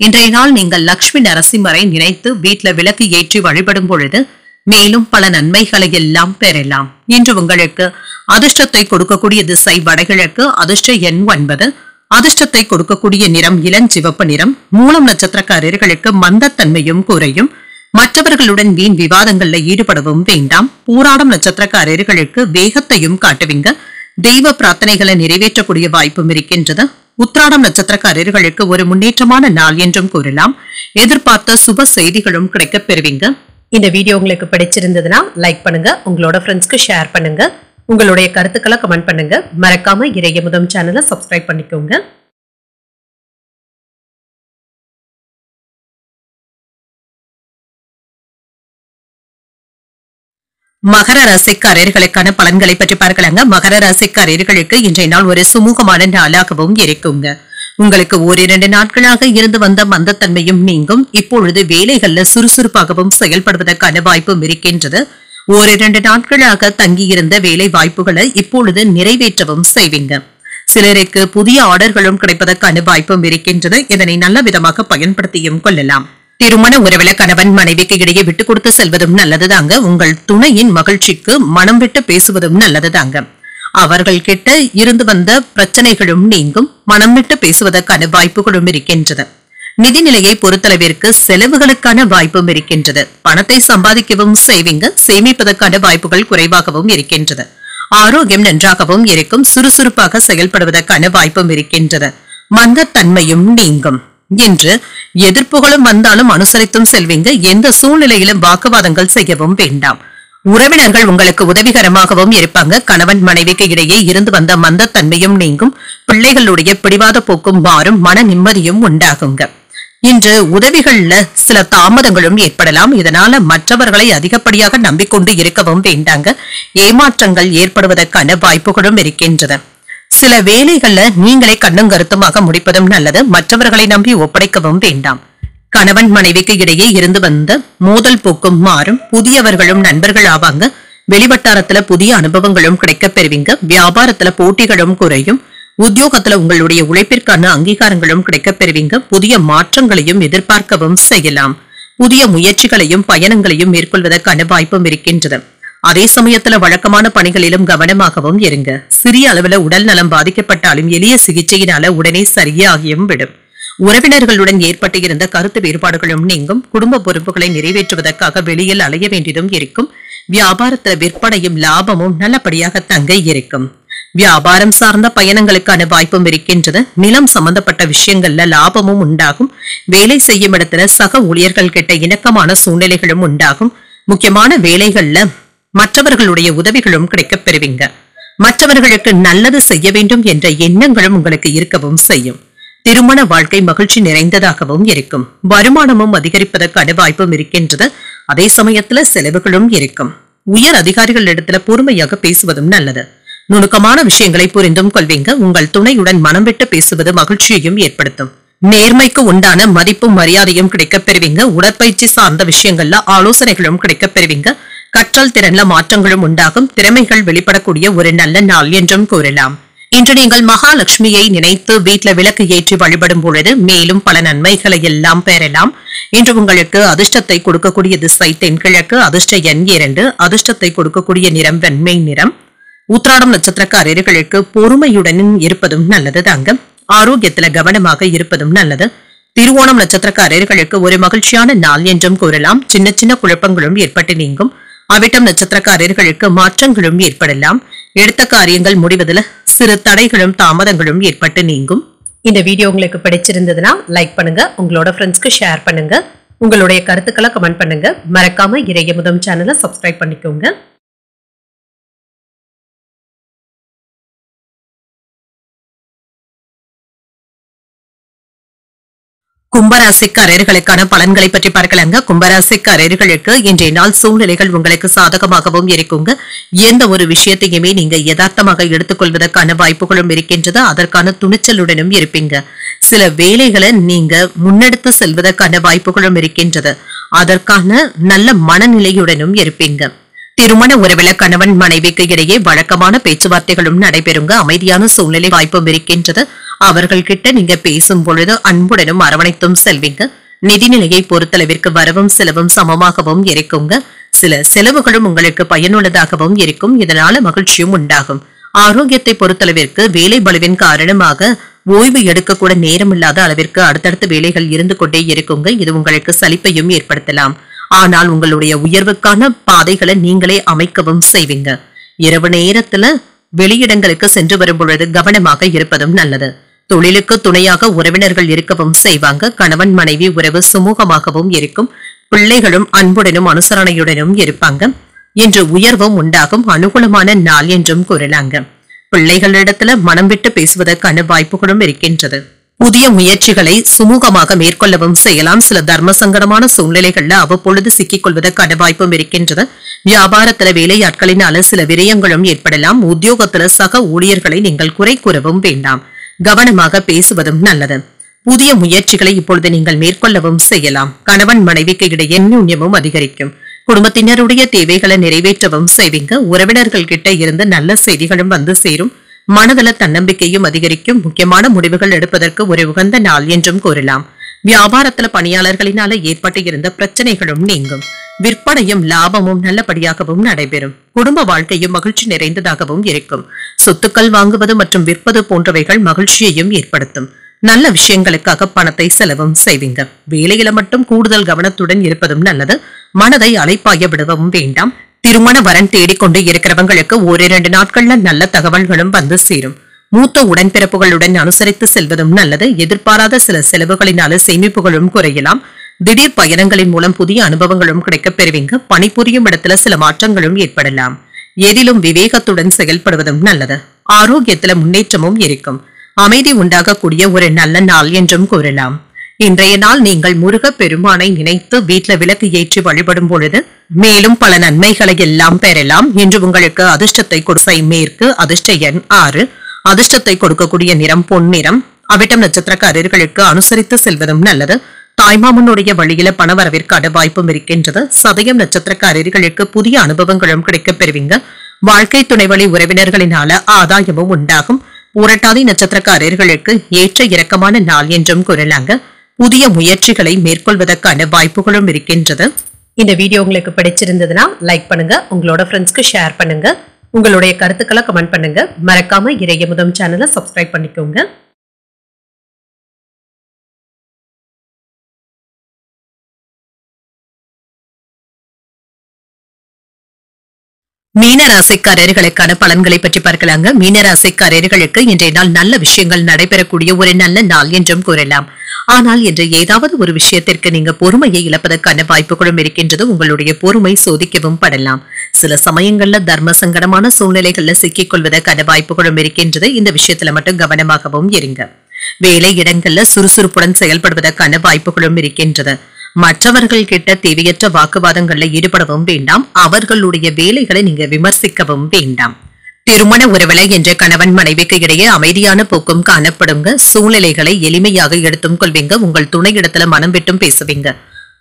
S1: இன்றைய நாள் நீங்கள் லட்சுமி நரசிம்மரை நினைத்து வீட்டுல விளக்கு ஏற்றி வழிபடும் பொழுது மேலும் பல நன்மைகளை எல்லாம் பெறலாம். இன்று உங்களுக்கு அதிர்ஷ்டத்தை கொடுக்கக்கூடிய திசை வடகிழக்கு. அதிர்ஷ்ட எண் 9. அதிர்ஷ்டத்தை கொடுக்கக்கூடிய நிறம் இளஞ்சிவப்பு நிறம். மூலம் நட்சத்திரக்காரர்களுக்கு மந்தத்தன்மையும் குறையும். மற்றவர்களுடன் வீண் விவாதங்கள்ல ஈடுபடவும் வேண்டாம். பூராடம் நட்சத்திரக்காரர்களுக்கு வேகத்தையும் காட்டுவீங்க. தெய்வ பிரார்த்தனைகளை நிறைவேற்றக்கூடிய வாய்ப்பும் இருக்கின்றது. உத்திராடம் நட்சத்திரக்காரர்களுக்கு ஒரு முன்னேற்றமான நாள் என்றும் கூறலாம். எதிர்பார்த்த சுப செய்திகளும் கிடைக்க பெறுவீங்க. இந்த வீடியோ உங்களுக்கு பிடிச்சிருந்ததுன்னா லைக் பண்ணுங்க. உங்களோட ஃப்ரெண்ட்ஸ்க்கு ஷேர் பண்ணுங்க. உங்களுடைய கருத்துக்களை கமெண்ட் பண்ணுங்க. மறக்காம இறையமுதம் சேனலை சப்ஸ்கிரைப் பண்ணிக்கோங்க. மகர ராசிக்காரர்களுக்கான பலன்களை பற்றி பார்க்கலாங்க. மகர ராசிக்காரர்களுக்கு இன்றைய நாள் ஒரு சுமூகமான நாளாகவும் இருக்குங்க. உங்களுக்கு 1-2 நாட்களாக இருந்து வந்த மந்தத்தன்மையும் நீங்கும். இப்பொழுது வேலைகள்ல சுறுசுறுப்பாகவும் செயல்படுவதற்கான வாய்ப்பும் இருக்கின்றது. 1-2 நாட்களாக தங்கியிருந்த வேலை வாய்ப்புகளை இப்பொழுது நிறைவேற்றவும் செய்வீங்க. சிலருக்கு புதிய ஆர்டர்களும் கிடைப்பதற்கான வாய்ப்பும் இருக்கின்றது. இதனை நல்ல விதமாக பயன்படுத்தியும் கொள்ளலாம். திருமண உறவில கணவன் மனைவிக்கு இடையே விட்டு கொடுத்து செல்வதும் நல்லதுதாங்க. உங்கள் துணையின் மகிழ்ச்சிக்கு மனம் விட்டு பேசுவதும் நல்லதுதாங்க. அவர்கள் கிட்ட இருந்து வந்த பிரச்சனைகளும் நீங்கும். மனம் விட்டு பேசுவதற்கான வாய்ப்புகளும் இருக்கின்றது. நிதிநிலையை பொறுத்தளவிற்கு செலவுகளுக்கான வாய்ப்பும் இருக்கின்றது. பணத்தை சம்பாதிக்கவும் செய்வீங்க. சேமிப்பதற்கான வாய்ப்புகள் குறைவாகவும் இருக்கின்றது. ஆரோக்கியம் நன்றாகவும் இருக்கும். சுறுசுறுப்பாக செயல்படுவதற்கான வாய்ப்பும் இருக்கின்றது. மந்தத்தன்மையும் நீங்கும். இன்று எதிர்ப்புகளும் வந்தாலும் அனுசரித்தும் செல்வீங்க. எந்த சூழ்நிலையிலும் வாக்குவாதங்கள் செய்யவும் வேண்டாம். உறவினர்கள் உங்களுக்கு உதவிகரமாகவும் இருப்பாங்க. கணவன் மனைவிக்கு இடையே இருந்து வந்த மந்தத்தன்மையும் நீங்கும். பிள்ளைகளுடைய பிடிவாத போக்கும் மாறும். மன நிம்மதியும் உண்டாகுங்க. இன்று உதவிகள்ல சில தாமதங்களும் ஏற்படலாம். இதனால மற்றவர்களை அதிகப்படியாக நம்பிக்கொண்டு இருக்கவும் வேண்டாங்க. ஏமாற்றங்கள் ஏற்படுவதற்கான வாய்ப்புகளும் இருக்கின்றது. சில வேலைகள்ல நீங்களே கண்ணும் கருத்துமாக முடிப்பதும் நல்லது. மற்றவர்களை நம்பி ஒப்படைக்கவும் வேண்டாம். கணவன் மனைவிக்கு இடையே இருந்து வந்த மோதல் போக்கும் மாறும். புதியவர்களும் நண்பர்கள் ஆவாங்க. வெளிவட்டாரத்துல புதிய அனுபவங்களும் கிடைக்க பெறுவீங்க. வியாபாரத்துல போட்டிகளும் குறையும். உத்தியோகத்துல உங்களுடைய உழைப்பிற்கான அங்கீகாரங்களும் கிடைக்க பெறுவீங்க. புதிய மாற்றங்களையும் எதிர்பார்க்கவும் செய்யலாம். புதிய முயற்சிகளையும் பயணங்களையும் மேற்கொள்வதற்கான வாய்ப்பும் இருக்கின்றது. அதே சமயத்துல வழக்கமான பணிகளிலும் கவனமாகவும் இருங்க. சிறிய அளவுல உடல் நலம் பாதிக்கப்பட்டாலும் எளிய சிகிச்சையினால உடனே சரியாகியும் விடும். உறவினர்களுடன் ஏற்பட்டு இருந்த கருத்து வேறுபாடுகளும் நீங்கும். குடும்ப பொறுப்புகளை நிறைவேற்றுவதற்காக வெளியில் அலைய வேண்டியதும் இருக்கும். வியாபாரத்துல விற்பனையும் லாபமும் நல்லபடியாக தங்க இருக்கும். வியாபாரம் சார்ந்த பயணங்களுக்கான வாய்ப்பும் இருக்கின்றது. நிலம் சம்பந்தப்பட்ட விஷயங்கள்ல லாபமும் உண்டாகும். வேலை செய்யும் இடத்துல சக ஊழியர்கள் கிட்ட இணக்கமான சூழ்நிலைகளும் உண்டாகும். முக்கியமான வேலைகள்ல மற்றவர்களுடைய உதவிகளும் கிடைக்க பெறுவீங்க. மற்றவர்களுக்கு நல்லது செய்ய வேண்டும் என்ற எண்ணங்களும் உங்களுக்கு இருக்கவும் செய்யும். திருமண வாழ்க்கை மகிழ்ச்சி நிறைந்ததாகவும் இருக்கும். வருமானமும் அதிகரிப்பதற்கான வாய்ப்பும் இருக்கின்றது. அதே சமயத்துல செலவுகளும் இருக்கும். உயர் அதிகாரிகளிடத்துல பொறுமையாக பேசுவதும் நல்லது. நுணுக்கமான விஷயங்களை புரிந்தும் கொள்வீங்க. உங்கள் துணையுடன் மனம் விட்டு பேசுவது மகிழ்ச்சியையும் ஏற்படுத்தும். நேர்மைக்கு உண்டான மதிப்பும் மரியாதையும் கிடைக்கப் பெறுவீங்க. உடற்பயிற்சி சார்ந்த விஷயங்கள்ல ஆலோசனைகளும் கிடைக்கப் பெறுவீங்க. கற்றல் திறன்ல மாற்றங்களும் உண்டாகும். திறமைகள் வெளிப்படக்கூடிய ஒரு நல்ல நாள் என்றும் கூறலாம். இன்று நீங்கள் மகாலட்சுமியை நினைத்து வீட்டுல விளக்கு ஏற்றி வழிபடும் பொழுது மேலும் பல நன்மைகளை எல்லாம் பெறலாம். இன்று உங்களுக்கு அதிர்ஷ்டத்தை கொடுக்கக்கூடிய திசை தென்கிழக்கு. அதிர்ஷ்ட எண் 2. அதிர்ஷ்டத்தை கொடுக்கக்கூடிய நிறம் வெண்மை நிறம். உத்திராடம் நட்சத்திரக்காரர்களுக்கு பொறுமையுடன் இருப்பதும் நல்லது தாங்க. ஆரோக்கியத்துல கவனமாக இருப்பதும் நல்லது. திருவோணம் நட்சத்திரக்காரர்களுக்கு ஒரு மகிழ்ச்சியான நாள் என்றும் கூறலாம். சின்ன சின்ன குழப்பங்களும் ஏற்பட்டு நீங்கும். அவிட்டம் நட்சத்திரக்காரர்களுக்கு மாற்றங்களும் ஏற்படலாம். எடுத்த காரியங்கள் முடிவதில் சிறு தடைகளும் தாமதங்களும் ஏற்பட்டு நீங்கும். இந்த வீடியோ உங்களுக்கு பிடிச்சிருந்ததுன்னா லைக் பண்ணுங்க. உங்களோட ஃப்ரெண்ட்ஸ்க்கு ஷேர் பண்ணுங்க. உங்களுடைய கருத்துக்களை கமெண்ட் பண்ணுங்க. மறக்காம இறையமுதம் சேனலை சப்ஸ்கிரைப் பண்ணிக்கோங்க. கும்பராசிக்காரர்களுக்கான பலன்களை பற்றி பார்க்கலாங்க. கும்பராசிக்காரர்களுக்கு இன்றைய நாள் சூழ்நிலைகள் உங்களுக்கு சாதகமாகவும் இருக்குங்க. எந்த ஒரு விஷயத்தையுமே நீங்க யதார்த்தமாக எடுத்துக்கொள்வதற்கான வாய்ப்புகளும் இருக்கின்றது. அதற்கான துணிச்சலுடனும் இருப்பீங்க. சில வேலைகளை நீங்க முன்னெடுத்து செல்வதற்கான வாய்ப்புகளும் இருக்கின்றது. அதற்கான நல்ல மனநிலையுடனும் இருப்பீங்க. திருமண உறவில கணவன் மனைவிக்கு இடையே வழக்கமான பேச்சுவார்த்தைகளும் நடைபெறுங்க. அமைதியான சூழ்நிலை வாய்ப்பும் இருக்கின்றது. அவர்கள் கிட்ட நீங்க பேசும் பொழுது அன்புடனும் அரவணைத்தும் செல்வீங்க. நிதிநிலையை பொறுத்தளவிற்கு வரவும் செலவும் சமமாகவும் இருக்குங்க. சில செலவுகளும் உங்களுக்கு பயனுள்ளதாகவும் இருக்கும். இதனால மகிழ்ச்சியும் உண்டாகும். ஆரோக்கியத்தை பொறுத்தளவிற்கு வேலை பளுவின் காரணமாக ஓய்வு எடுக்க கூட நேரமில்லாத அளவிற்கு அடுத்தடுத்த வேலைகள் இருந்து கொண்டே இருக்குங்க. இது உங்களுக்கு சலிப்பையும் ஏற்படுத்தலாம். ஆனால் உங்களுடைய உயர்வுக்கான பாதைகளை நீங்களே அமைக்கவும் செய்வீங்க. இரவு நேரத்துல வெளியிடங்களுக்கு சென்று வரும் பொழுது கவனமாக இருப்பதும் நல்லது. தொழிலுக்கு துணையாக உறவினர்கள் இருக்கவும் செய்வாங்க. கணவன் மனைவி உறவு சுமூகமாகவும் இருக்கும். பிள்ளைகளும் அன்புடனும் அனுசரணையுடனும் இருப்பாங்க. இன்று உயர்வும் உண்டாகும். அனுகூலமான நாள் என்றும் கூறலாங்க. பிள்ளைகளிடத்துல மனம் விட்டு பேசுவதற்கான வாய்ப்புகளும் இருக்கின்றது. புதிய முயற்சிகளை சுமூகமாக மேற்கொள்ளவும் செய்யலாம். சில தர்ம சங்கடமான சூழ்நிலைகள்ல அவ்வப்பொழுது சிக்கிக் கொள்வதற்கான வாய்ப்பும் இருக்கின்றது. வியாபாரத்துல வேலையாட்களினால சில விரயங்களும் ஏற்படலாம். உத்தியோகத்துல சக ஊழியர்களை நீங்கள் குறை கூறவும் வேண்டாம். கவனமாக பேசுவதும் நல்லது. புதிய முயற்சிகளை இப்பொழுது நீங்கள் மேற்கொள்ளவும் செய்யலாம். கணவன் மனைவிக்கு இடையே அந்யோன்யமும் அதிகரிக்கும். குடும்பத்தினருடைய தேவைகளை நிறைவேற்றவும் செய்வீங்க. உறவினர்கள் கிட்ட இருந்து நல்ல செய்திகளும் வந்து சேரும். மனதள தன்னம்பிக்கையும் அதிகரிக்கும். முக்கியமான முடிவுகள் எடுப்பதற்கு ஒரு உகந்த நாள் என்றும் கூறலாம். வியாபாரத்துல பணியாளர்களினால ஏற்பட்டு இருந்த பிரச்சனைகளும் நீங்கும். விற்பனையும் லாபமும் நல்லபடியாகவும் நடைபெறும். குடும்ப வாழ்க்கையும் மகிழ்ச்சி நிறைந்ததாகவும் இருக்கும். சொத்துக்கள் வாங்குவது மற்றும் விற்பது போன்றவைகள் மகிழ்ச்சியையும் ஏற்படுத்தும். நல்ல விஷயங்களுக்காக பணத்தை செலவும் செய்வீங்க. வேலையில மட்டும் கூடுதல் கவனத்துடன் இருப்பதும் நல்லது. மனதை அலைப்பாய விடவும் வேண்டாம். திருமண வரன் தேடிக்கொண்டு இருக்கிறவங்களுக்கு 1-2 நாட்கள்ல நல்ல தகவல்களும் வந்து சேரும். மூத்த உடன்பிறப்புகளுடன் அனுசரித்து செல்வதும் நல்லது. எதிர்பாராத சில செலவுகளினால சேமிப்புகளும் குறையலாம். திடீர் பயணங்களின் மூலம் புதிய அனுபவங்களும் கிடைக்கப் பெறுவீங்க. பணிபுரியும் இடத்துல சில மாற்றங்களும் ஏற்படலாம். எதிலும் விவேகத்துடன் செயல்படுவதும் நல்லது. ஆரோக்கியத்துல முன்னேற்றமும் இருக்கும். அமைதி உண்டாகக்கூடிய ஒரு நல்ல நாள் என்றும் கூறலாம். இன்றைய நாள் நீங்கள் முருக பெருமானை நினைத்து வீட்டுல விளக்கு ஏற்றி வழிபடும் பொழுது மேலும் பல நன்மைகளை எல்லாம் பெறலாம். இன்று உங்களுக்கு அதிர்ஷ்டத்தை கொடுசை மேற்கு. அதிர்ஷ்ட எண் 6. அதிர்ஷ்டத்தை கொடுக்கக்கூடிய நிறம் பொன்னிறம். அவிட்டம் நட்சத்திரக்காரர்களுக்கு அனுசரித்து செல்வதும் நல்லது. தாய்மாமனுடைய வழியில பணவரவிற்கான வாய்ப்பும் இருக்கின்றது. சதயம் நட்சத்திரக்காரர்களுக்கு புதிய அனுபவங்களும் கிடைக்கப் பெறுவீங்க. வாழ்க்கை துணைவழி உறவினர்களினால ஆதாயமும் உண்டாகும். பூரட்டாதி நட்சத்திரக்காரர்களுக்கு ஏற்ற இறக்கமான நாள் என்றும் கூறலாங்க. புதிய முயற்சிகளை மேற்கொள்வதற்கான வாய்ப்புகளும் இருக்கின்றது. இந்த வீடியோ உங்களுக்கு பிடிச்சிருந்ததுன்னா லைக் பண்ணுங்க. உங்களோட ஃப்ரெண்ட்ஸ்க்கு ஷேர் பண்ணுங்க. உங்களுடைய கருத்துக்களை கமெண்ட் பண்ணுங்க. மறக்காம இறையமுதம் சேனலை சப்ஸ்கிரைப் பண்ணிக்கோங்க. மீனராசிக்காரர்களுக்கான பலன்களை பற்றி பார்க்கலாங்க. மீனராசிக்காரர்களுக்கு இன்றைய நாள் நல்ல விஷயங்கள் நடைபெறக்கூடிய ஒரு நல்ல நாள் என்றும் கூறலாம். ஆனால் இன்று ஏதாவது ஒரு விஷயத்திற்கு நீங்க பொறுமையை இழப்பதற்கான வாய்ப்புகளும் இருக்கின்றது. உங்களுடைய பொறுமை சோதிக்கவும் படலாம். சில சமயங்கள்ல தர்ம சங்கடமான சூழ்நிலைகள்ல சிக்கிக் கொள்வதற்கான வாய்ப்புகளும் இருக்கின்றது. இந்த விஷயத்துல மட்டும் கவனமாகவும் இருங்க. வேலை இடங்கள்ல சுறுசுறுப்புடன் செயல்படுவதற்கான வாய்ப்புகளும் இருக்கின்றது. மற்றவர்கள் கிட்ட தேவையற்ற வாக்குவாதங்கள்ல ஈடுபடவும் வேண்டாம். அவர்களுடைய வேலைகளை நீங்க விமர்சிக்கவும் வேண்டாம். திருமண உறவுல என்ற கணவன் மனைவிக்கு இடையே அமைதியான போக்கும் காணப்படுங்க. சூழ்நிலைகளை எளிமையாக எடுத்தும் கொள்வீங்க. உங்கள் துணையிடத்துல மனம் விட்டும் பேசுவீங்க.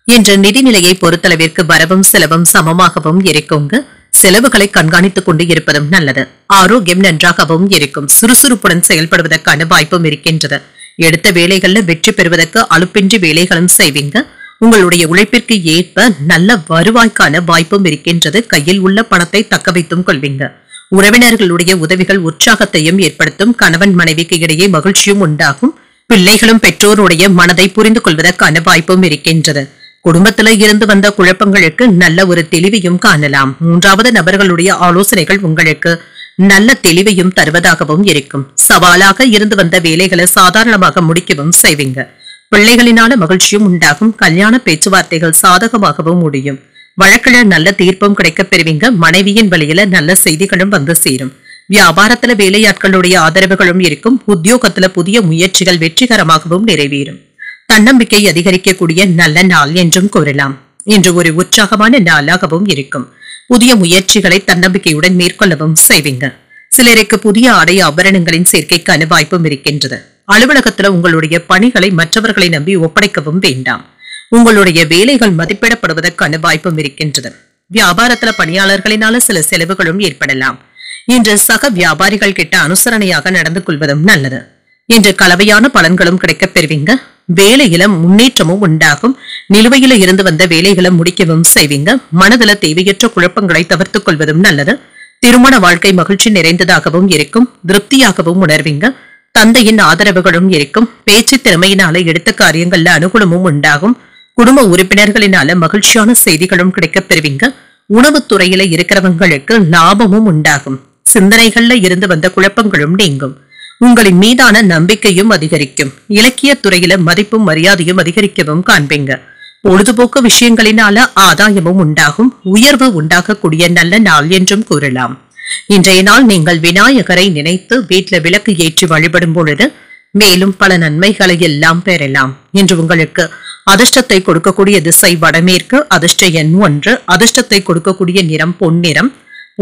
S1: என்ற நிதிநிலையை பொறுத்தளவிற்கு வரவும் செலவும் சமமாகவும் இருக்குங்க. செலவுகளை கண்காணித்துக் கொண்டு இருப்பதும் நல்லது. ஆரோக்கியம் நன்றாகவும் இருக்கும். சுறுசுறுப்புடன் செயல்படுவதற்கான வாய்ப்பும் இருக்கின்றது. எடுத்த வேலைகள்ல வெற்றி பெறுவதற்கு அலுப்பின்றி வேலைகளும் செய்வீங்க. உங்களுடைய உழைப்பிற்கு ஏற்ப நல்ல வருவாய்க்கான வாய்ப்பும் இருக்கின்றது. கையில் உள்ள பணத்தை தக்க வைத்தும் கொள்வீங்க. உறவினர்களுடைய உதவிகள் உற்சாகத்தையும் ஏற்படுத்தும். கணவன் மனைவிக்கு இடையே மகிழ்ச்சியும் உண்டாகும். பிள்ளைகளும் பெற்றோருடைய மனதை புரிந்து கொள்வதற்கான வாய்ப்பும் இருக்கின்றது. குடும்பத்தில இருந்து வந்த குழப்பங்களுக்கு நல்ல ஒரு தெளிவையும் காணலாம். மூன்றாவது நபர்களுடைய ஆலோசனைகள் உங்களுக்கு நல்ல தெளிவையும் தருவதாகவும் இருக்கும். சவாலாக இருந்து வந்த வேலைகளை சாதாரணமாக முடிக்கவும் செய்வீங்க. பிள்ளைகளினால மகிழ்ச்சியும் உண்டாகும். கல்யாண பேச்சுவார்த்தைகள் சாதகமாகவும் முடியும். வழக்குல நல்ல தீர்ப்பும் கிடைக்கப் பெறுவீங்க. மனைவியின் வழியில நல்ல செய்திகளும் வந்து சேரும். வியாபாரத்துல வேலையாட்களுடைய ஆதரவுகளும் இருக்கும். உத்தியோகத்துல புதிய முயற்சிகள் வெற்றிகரமாகவும் நிறைவேறும். தன்னம்பிக்கை அதிகரிக்கக்கூடிய நல்ல நாள் என்றும் கூறலாம். இன்று ஒரு உற்சாகமான நாளாகவும் இருக்கும். புதிய முயற்சிகளை தன்னம்பிக்கையுடன் மேற்கொள்ளவும் செய்வீங்க. சிலருக்கு புதிய ஆடை ஆபரணங்களின் சேர்க்கைக்கான வாய்ப்பும் இருக்கின்றது. அலுவலகத்துல உங்களுடைய பணிகளை மற்றவர்களை நம்பி ஒப்படைக்கவும் வேண்டாம். உங்களுடைய வேலைகள் மதிப்பிடப்படுவதற்கான வாய்ப்பும் இருக்கின்றது. வியாபாரத்துல பணியாளர்களினால சில செலவுகளும் ஏற்படலாம். இன்று சக வியாபாரிகள் கிட்ட அனுசரணையாக நடந்து கொள்வதும் நல்லது. இன்று கலவையான பலன்களும் கிடைக்கப் பெறுவீங்க. வேலையில முன்னேற்றமும் உண்டாகும். நிலுவையில இருந்து வந்த வேலைகளை முடிக்கவும் செய்வீங்க. மனதில தேவையற்ற குழப்பங்களை தவிர்த்துக் கொள்வதும் நல்லது. திருமண வாழ்க்கை மகிழ்ச்சி நிறைந்ததாகவும் இருக்கும். திருப்தியாகவும் உணர்வீங்க. தந்தையின் ஆதரவுகளும் இருக்கும். பேச்சு திறமையினால எடுத்த காரியங்கள்ல அனுகூலமும் உண்டாகும். குடும்ப உறுப்பினர்களினால மகிழ்ச்சியான செய்திகளும் கிடைக்கப் பெறுவீங்க. உணவுத்துறையில இருக்கிறவங்களுக்கு லாபமும் உண்டாகும். சிந்தனைகள்ல இருந்து வந்த குழப்பங்களும் நீங்கும். உங்களின் மீதான நம்பிக்கையும் அதிகரிக்கும். இலக்கிய துறையில மதிப்பும் மரியாதையும் அதிகரிக்கவும் காண்பீங்க. பொழுதுபோக்கு விஷயங்களினால ஆதாயமும் உண்டாகும். உயர்வு உண்டாகக்கூடிய நல்ல நாள் என்றும் கூறலாம். இன்றைய நாள் நீங்கள் விநாயகரை நினைத்து வீட்டுல விளக்கு ஏற்றி வழிபடும் பொழுது மேலும் பல நன்மைகளை எல்லாம் பெறலாம். இன்று உங்களுக்கு அதிர்ஷ்டத்தை கொடுக்கக்கூடிய திசை வடமேற்கு. அதிர்ஷ்ட எண் 1. அதிர்ஷ்டத்தை கொடுக்கக்கூடிய நிறம் பொன்னிறம்.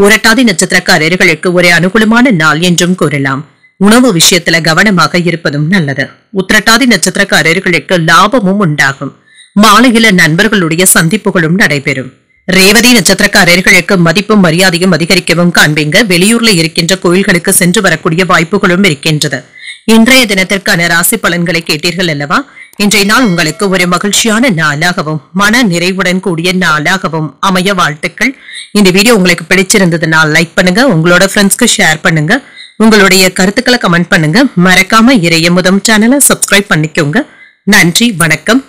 S1: புரட்டாதி நட்சத்திரக்காரர்களுக்கு ஒரு அனுகூலமான நாள் என்றும் கூறலாம். உணவு விஷயத்துல கவனமாக இருப்பதும் நல்லது. உத்திரட்டாதி நட்சத்திரக்காரர்களுக்கு லாபமும் உண்டாகும். மாலையில நண்பர்களுடைய சந்திப்புகளும் நடைபெறும். ரேவதி நட்சத்திரக்காரர்களுக்கு மதிப்பும் மரியாதையும் அதிகரிக்கவும் காண்பீங்க. வெளியூர்ல இருக்கின்ற கோயில்களுக்கு சென்று வரக்கூடிய வாய்ப்புகளும் இருக்கின்றது. இன்றைய தினத்திற்கான ராசி பலன்களை கேட்டீர்கள் அல்லவா? இன்றைய நாள் உங்களுக்கு ஒரு மகிழ்ச்சியான நாளாகவும் மன நிறைவுடன் கூடிய நாளாகவும் அமைய வாழ்த்துக்கள். இந்த வீடியோ உங்களுக்கு பிடிச்சிருந்ததுனால் லைக் பண்ணுங்க. உங்களோட ஃப்ரெண்ட்ஸ்க்கு ஷேர் பண்ணுங்க. உங்களுடைய கருத்துக்களை கமெண்ட் பண்ணுங்க. மறக்காம இறையமுதம் சேனலை சப்ஸ்கிரைப் பண்ணிக்கோங்க. நன்றி, வணக்கம்.